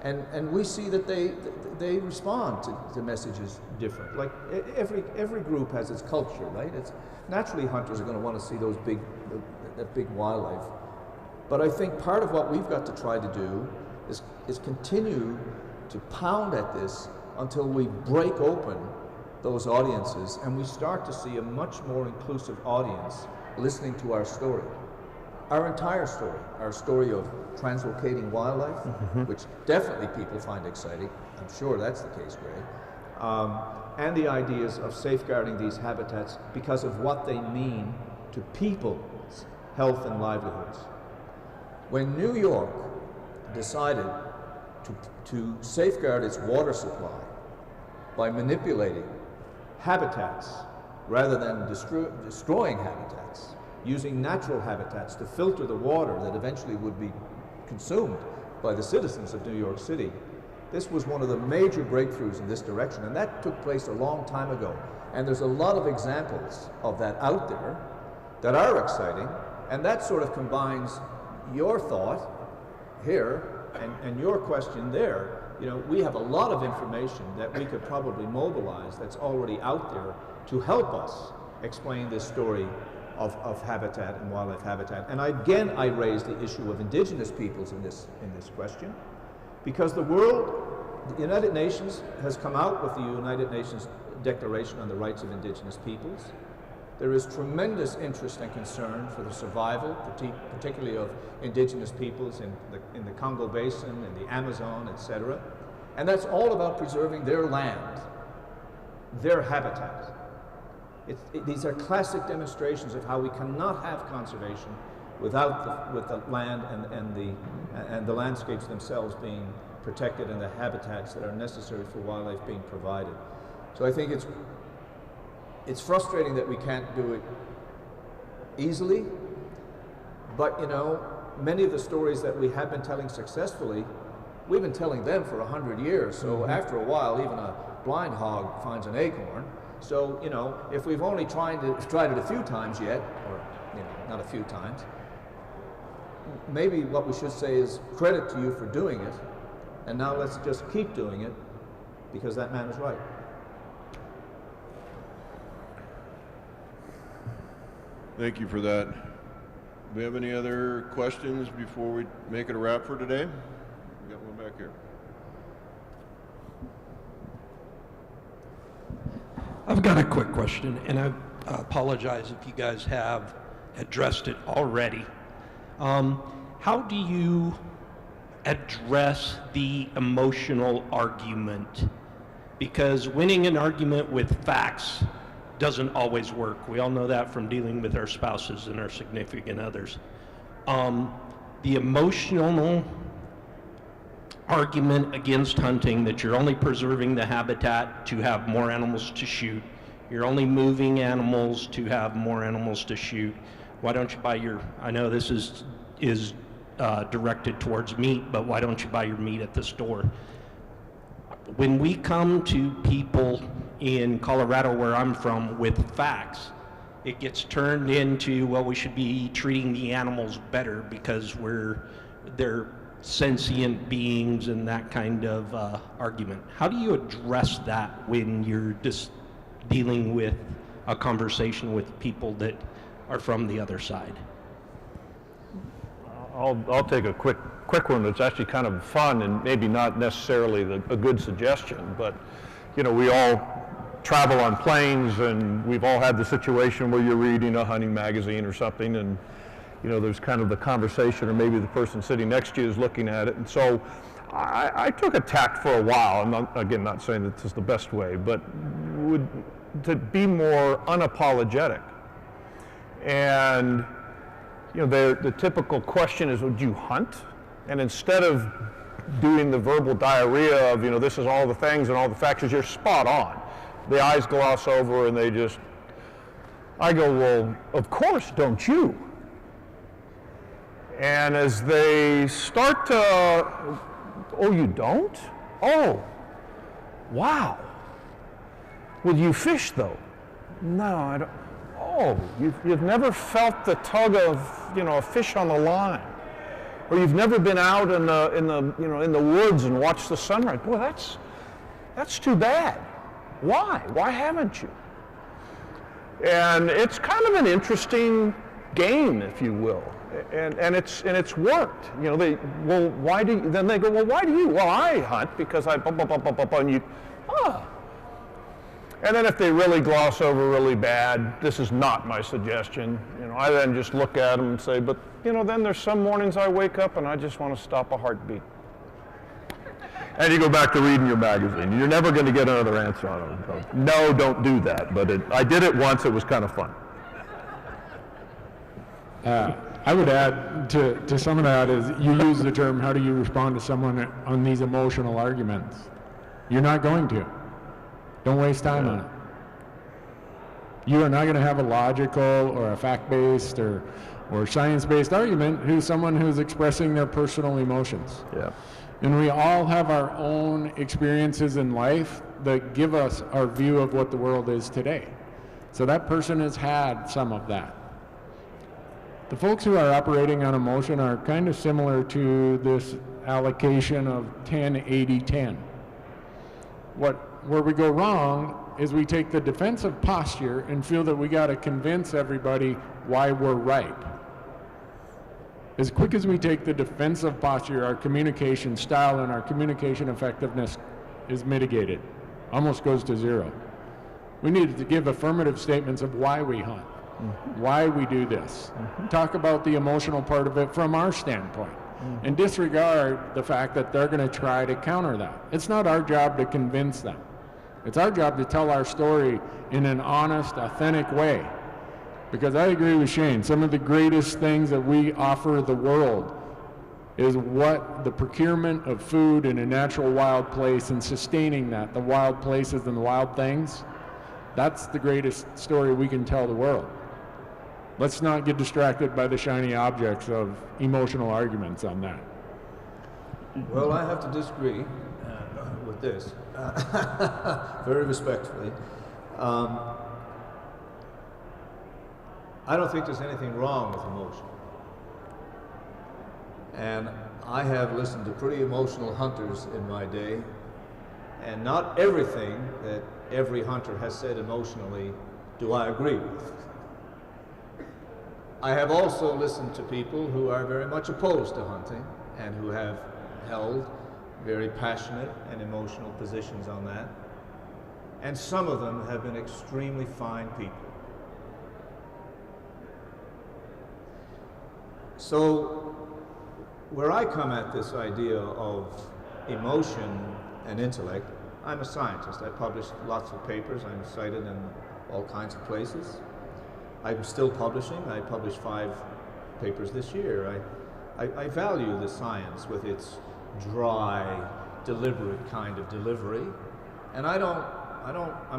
And we see that they respond to messages different. Like every group has its culture, right? It's naturally hunters are going to want to see those that big wildlife. But I think part of what we've got to try to do is continue to pound at this until we break open those audiences and we start to see a much more inclusive audience listening to our story. Our entire story, our story of translocating wildlife, which definitely people find exciting. I'm sure that's the case, Gray. And the ideas of safeguarding these habitats because of what they mean to people's health and livelihoods. When New York decided to safeguard its water supply by manipulating habitats rather than destroying habitats, using natural habitats to filter the water that eventually would be consumed by the citizens of New York City. This was one of the major breakthroughs in this direction, and that took place a long time ago. And there's a lot of examples of that out there that are exciting, and that sort of combines your thought here and your question there. You know, we have a lot of information that we could probably mobilize that's already out there to help us explain this story of habitat and wildlife habitat. And again, I raise the issue of indigenous peoples in this question, because the United Nations has come out with the United Nations Declaration on the Rights of Indigenous Peoples. There is tremendous interest and concern for the survival, particularly of indigenous peoples in the Congo Basin, in the Amazon, etc. And that's all about preserving their land, their habitat. These are classic demonstrations of how we cannot have conservation without with the land and the landscapes themselves being protected and the habitats that are necessary for wildlife being provided. So I think it's frustrating that we can't do it easily, but you know, many of the stories that we have been telling successfully, we've been telling them for 100 years. So after a while, even a blind hog finds an acorn. So, you know, if we've only tried it a few times yet, or, you know, not a few times, maybe what we should say is credit to you for doing it, and now let's just keep doing it, because that man is right. Thank you for that. Do we have any other questions before we make it a wrap for today? We got one back here. I've got a quick question, and I apologize if you guys have addressed it already. How do you address the emotional argument? Because winning an argument with facts doesn't always work. We all know that from dealing with our spouses and our significant others. The emotional argument against hunting, that you're only preserving the habitat to have more animals to shoot, you're only moving animals to have more animals to shoot. Why don't you buy your, I know this is directed towards meat, but why don't you buy your meat at the store? When we come to people in Colorado, where I'm from, with facts, it gets turned into, well, we should be treating the animals better because they're sentient beings and that kind of argument. How do you address that when you're just dealing with a conversation with people that are from the other side? I'll take a quick one that's actually kind of fun and maybe not necessarily a good suggestion, but you know, we all travel on planes, and we've all had the situation where you're reading a hunting magazine or something, and there's kind of the conversation, or maybe the person sitting next to you is looking at it. And so I took a tact for a while. I'm not saying that this is the best way, but to be more unapologetic. And the typical question is, would you hunt? And instead of doing the verbal diarrhea of, this is all the things and all the factors, you're spot on. The eyes gloss over and I go, well, of course, don't you? And as they start to, oh, you don't? Oh, wow. Well, you fish though? No, I don't. Oh, you've never felt the tug of, a fish on the line. Or you've never been out in the woods and watched the sunrise. Boy, that's too bad. Why? Why haven't you? And it's kind of an interesting game, if you will. And it's worked. Then they go, well, why do you? Well, I hunt because I blah, blah, blah, blah, blah, and you, And then if they really gloss over really bad, this is not my suggestion. I then just look at them and say, but then there's some mornings I wake up and I just want to stop a heartbeat. And you go back to reading your magazine. You're never going to get another answer on them. So, no, don't do that. But I did it once. It was kind of fun. I would add to some of that is you use the term, how do you respond to someone on these emotional arguments? You're not going to. Don't waste time on it. You are not going to have a logical or a fact-based or science-based argument who's someone who's expressing their personal emotions. Yeah. And we all have our own experiences in life that give us our view of what the world is today. So that person has had some of that. The folks who are operating on emotion are kind of similar to this allocation of 10-80-10. Where we go wrong is we take the defensive posture and feel that we got to convince everybody why we're right. As quick as we take the defensive posture, our communication style and our communication effectiveness is mitigated, almost goes to zero. We need to give affirmative statements of why we hunt, why we do this, talk about the emotional part of it from our standpoint, and disregard the fact that they're going to try to counter that. It's not our job to convince them. It's our job to tell our story in an honest, authentic way. Because I agree with Shane, some of the greatest things that we offer the world is what the procurement of food in a natural wild place and sustaining that, the wild places and the wild things, that's the greatest story we can tell the world. Let's not get distracted by the shiny objects of emotional arguments on that. Well, I have to disagree with this, very respectfully. I don't think there's anything wrong with emotion. And I have listened to pretty emotional hunters in my day, and not everything that every hunter has said emotionally do I agree with. I have also listened to people who are very much opposed to hunting and who have held very passionate and emotional positions on that. And some of them have been extremely fine people. So, where I come at this idea of emotion and intellect, I'm a scientist. I publish lots of papers. I'm cited in all kinds of places. I'm still publishing. I published 5 papers this year. I value the science with its dry, deliberate kind of delivery. And I'm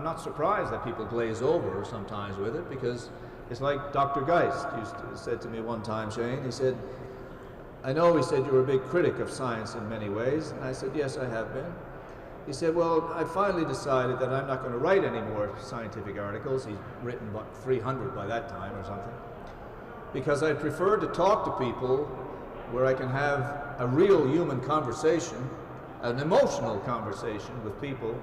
not surprised that people glaze over sometimes with it, because it's like Dr. Geist said to me one time, Shane. He said, I know, he said, you're a big critic of science in many ways. And I said, yes, I have been. He said, well, I finally decided that I'm not going to write any more scientific articles. He's written about 300 by that time or something. Because I prefer to talk to people where I can have a real human conversation, an emotional conversation with people,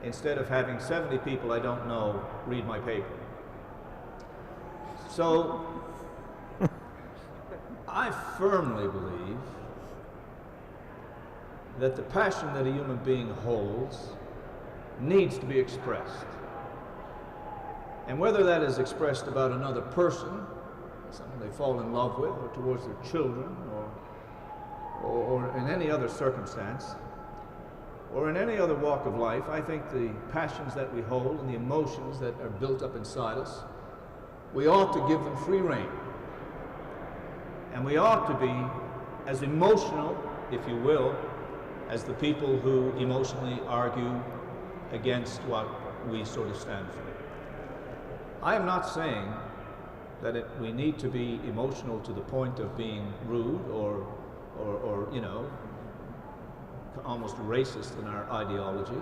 instead of having 70 people I don't know read my paper. So, I firmly believe that the passion that a human being holds needs to be expressed. And whether that is expressed about another person, someone they fall in love with, or towards their children, or in any other circumstance, or in any other walk of life, I think the passions that we hold and the emotions that are built up inside us, we ought to give them free rein. And we ought to be as emotional, if you will, as the people who emotionally argue against what we sort of stand for. I am not saying that we need to be emotional to the point of being rude or you know, almost racist in our ideology,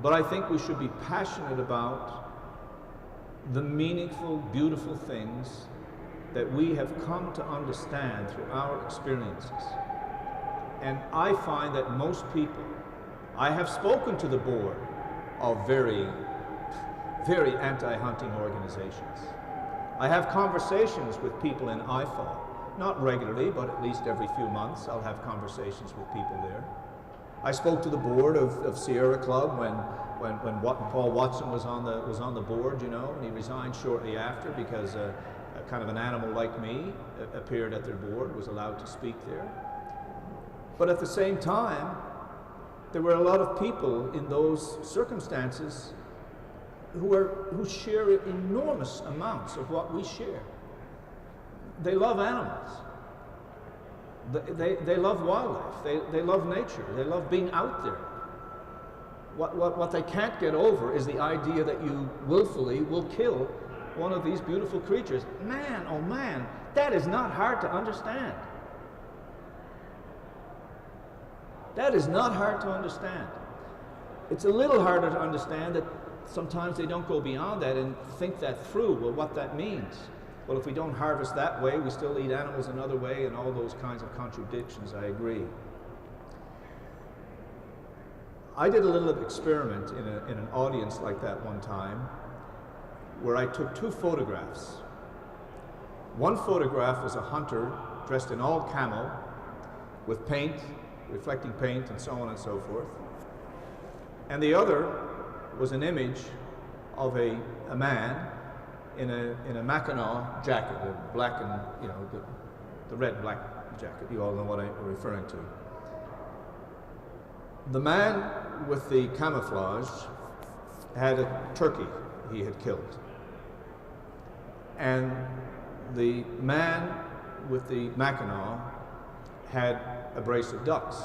but I think we should be passionate about the meaningful, beautiful things that we have come to understand through our experiences. And I find that most people, I have spoken to the board of very anti-hunting organizations. I have conversations with people in IFAW, not regularly, but at least every few months I'll have conversations with people there. I spoke to the board of Sierra Club when Paul Watson was on the board, you know, and he resigned shortly after because kind of an animal like me appeared at their board, was allowed to speak there. But at the same time, there were a lot of people in those circumstances who share enormous amounts of what we share. They love animals. They love wildlife. They love nature. They love being out there. What they can't get over is the idea that you willfully will kill one of these beautiful creatures. Man, oh man, that is not hard to understand. That is not hard to understand. It's a little harder to understand that sometimes they don't go beyond that and think that through, well, what that means. Well, if we don't harvest that way, we still eat animals another way, and all those kinds of contradictions, I agree. I did a little experiment in an audience like that one time, where I took 2 photographs. One photograph was a hunter dressed in all camo, with paint, reflecting paint, and so on and so forth. And the other was an image of a man in a Mackinaw jacket, a black and, you know, the red-black jacket. You all know what I'm referring to. The man with the camouflage had a turkey he had killed. And the man with the Mackinaw had a brace of ducks.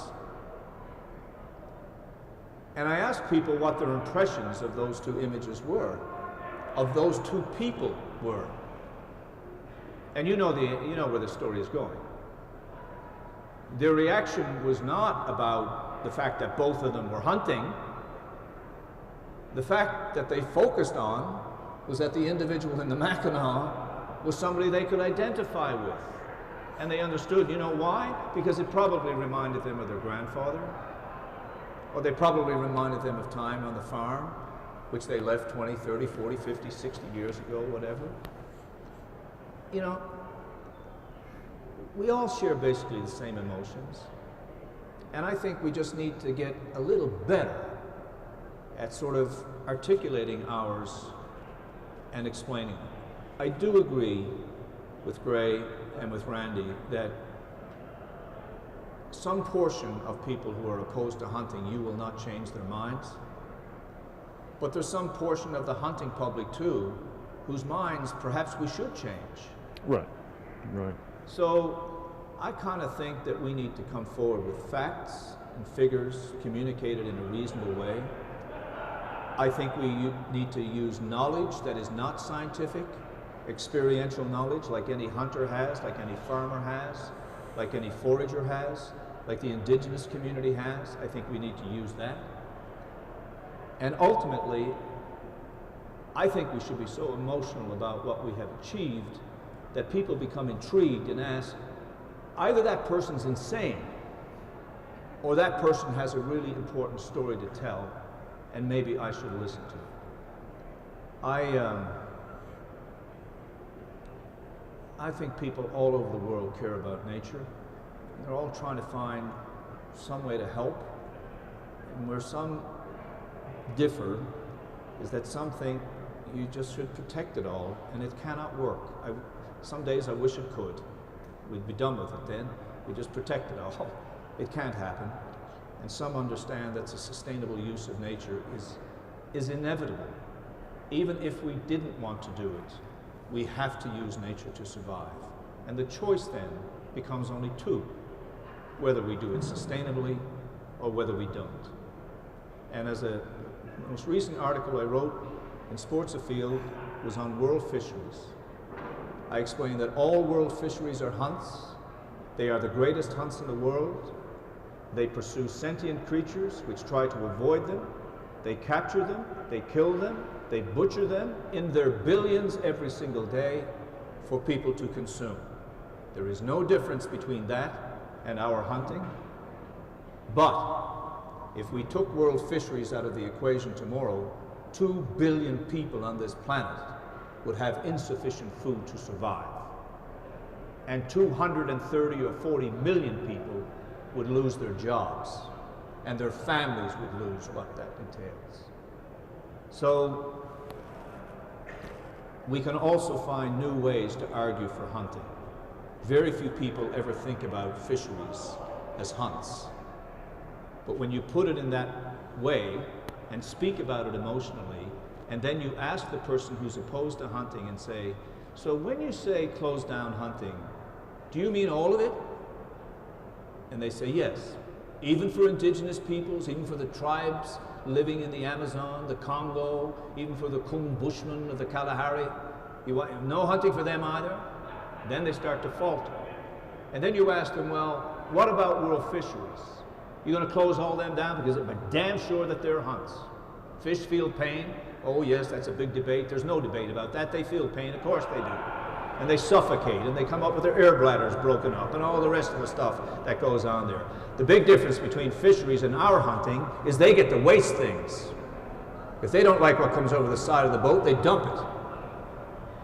And I asked people what their impressions of those 2 images were, of those 2 people were. And you know where the story is going. Their reaction was not about the fact that both of them were hunting. The fact that they focused on was that the individual in the Mackinaw was somebody they could identify with. And they understood, you know why? Because it probably reminded them of their grandfather, or they probably reminded them of time on the farm, which they left 20, 30, 40, 50, 60 years ago, whatever. You know, we all share basically the same emotions. And I think we just need to get a little better at sort of articulating ours and explaining them. I do agree with Gray and with Randy that some portion of people who are opposed to hunting, you will not change their minds. But there's some portion of the hunting public too, whose minds perhaps we should change. Right, right. So I kind of think that we need to come forward with facts and figures communicated in a reasonable way. I think we need to use knowledge that is not scientific, experiential knowledge like any hunter has, like any farmer has, like any forager has, like the indigenous community has. I think we need to use that. And ultimately, I think we should be so emotional about what we have achieved that people become intrigued and ask, either that person's insane or that person has a really important story to tell and maybe I should listen to it. I think people all over the world care about nature. They're all trying to find some way to help. And where some differ is that some think you just should protect it all, and it cannot work. Some days I wish it could. We'd be done with it then. We just protect it all. It can't happen. And some understand that the sustainable use of nature is inevitable. Even if we didn't want to do it, we have to use nature to survive. And the choice then becomes only two, whether we do it sustainably or whether we don't. And as a most recent article I wrote in Sports Afield was on world fisheries. I explained that all world fisheries are hunts. They are the greatest hunts in the world. They pursue sentient creatures which try to avoid them. They capture them, they kill them, they butcher them in their billions every single day for people to consume. There is no difference between that and our hunting. But if we took world fisheries out of the equation tomorrow, 2 billion people on this planet would have insufficient food to survive. And 230 or 40 million people would lose their jobs, and their families would lose what that entails. So we can also find new ways to argue for hunting. Very few people ever think about fisheries as hunts. But when you put it in that way and speak about it emotionally, and then you ask the person who's opposed to hunting and say, so when you say close down hunting, do you mean all of it? And they say yes. Even for indigenous peoples, even for the tribes living in the Amazon, the Congo, even for the Kung Bushmen of the Kalahari, you want no hunting for them either? Then they start to falter. And then you ask them, well, what about world fisheries? You're going to close all them down because I'm damn sure that they're hunts. Fish feel pain. Oh yes, that's a big debate. There's no debate about that. They feel pain, of course they do. And they suffocate, and they come up with their air bladders broken up, and all the rest of the stuff that goes on there. The big difference between fisheries and our hunting is they get to waste things. If they don't like what comes over the side of the boat, they dump it.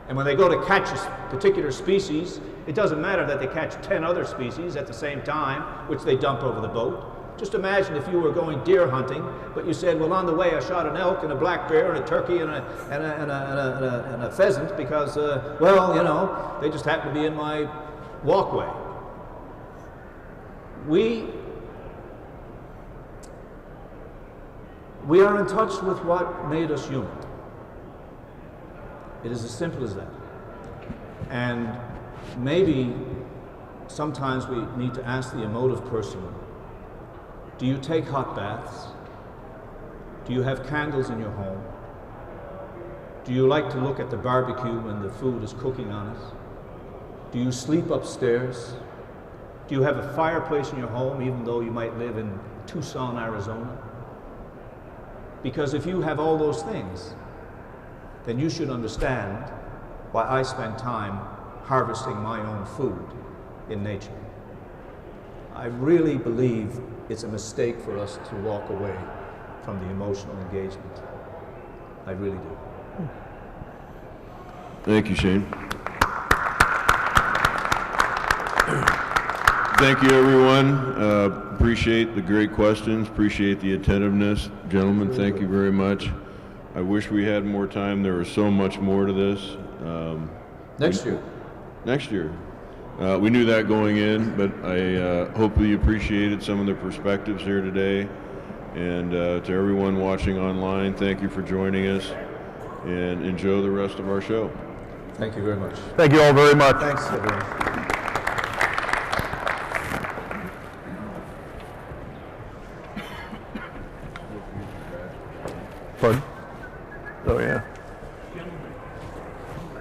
And when they go to catch a particular species, it doesn't matter that they catch 10 other species at the same time, which they dump over the boat. Just imagine if you were going deer hunting, but you said, well, on the way I shot an elk and a black bear and a turkey and a pheasant because, well, you know, they just happen to be in my walkway. We are in touch with what made us human. It is as simple as that. And maybe sometimes we need to ask the emotive person, do you take hot baths? Do you have candles in your home? Do you like to look at the barbecue when the food is cooking on it? Do you sleep upstairs? Do you have a fireplace in your home even though you might live in Tucson, Arizona? Because if you have all those things, then you should understand why I spend time harvesting my own food in nature. I really believe it's a mistake for us to walk away from the emotional engagement. I really do. Thank you, Shane. Thank you, everyone. Appreciate the great questions. Appreciate the attentiveness. Gentlemen, thank you very much. I wish we had more time. There was so much more to this. Next year. Next year. We knew that going in, but I hopefully appreciated some of the perspectives here today. And to everyone watching online, thank you for joining us, and enjoy the rest of our show. Thank you very much. Thank you all very much. Thanks, everyone. Pardon? Oh, yeah.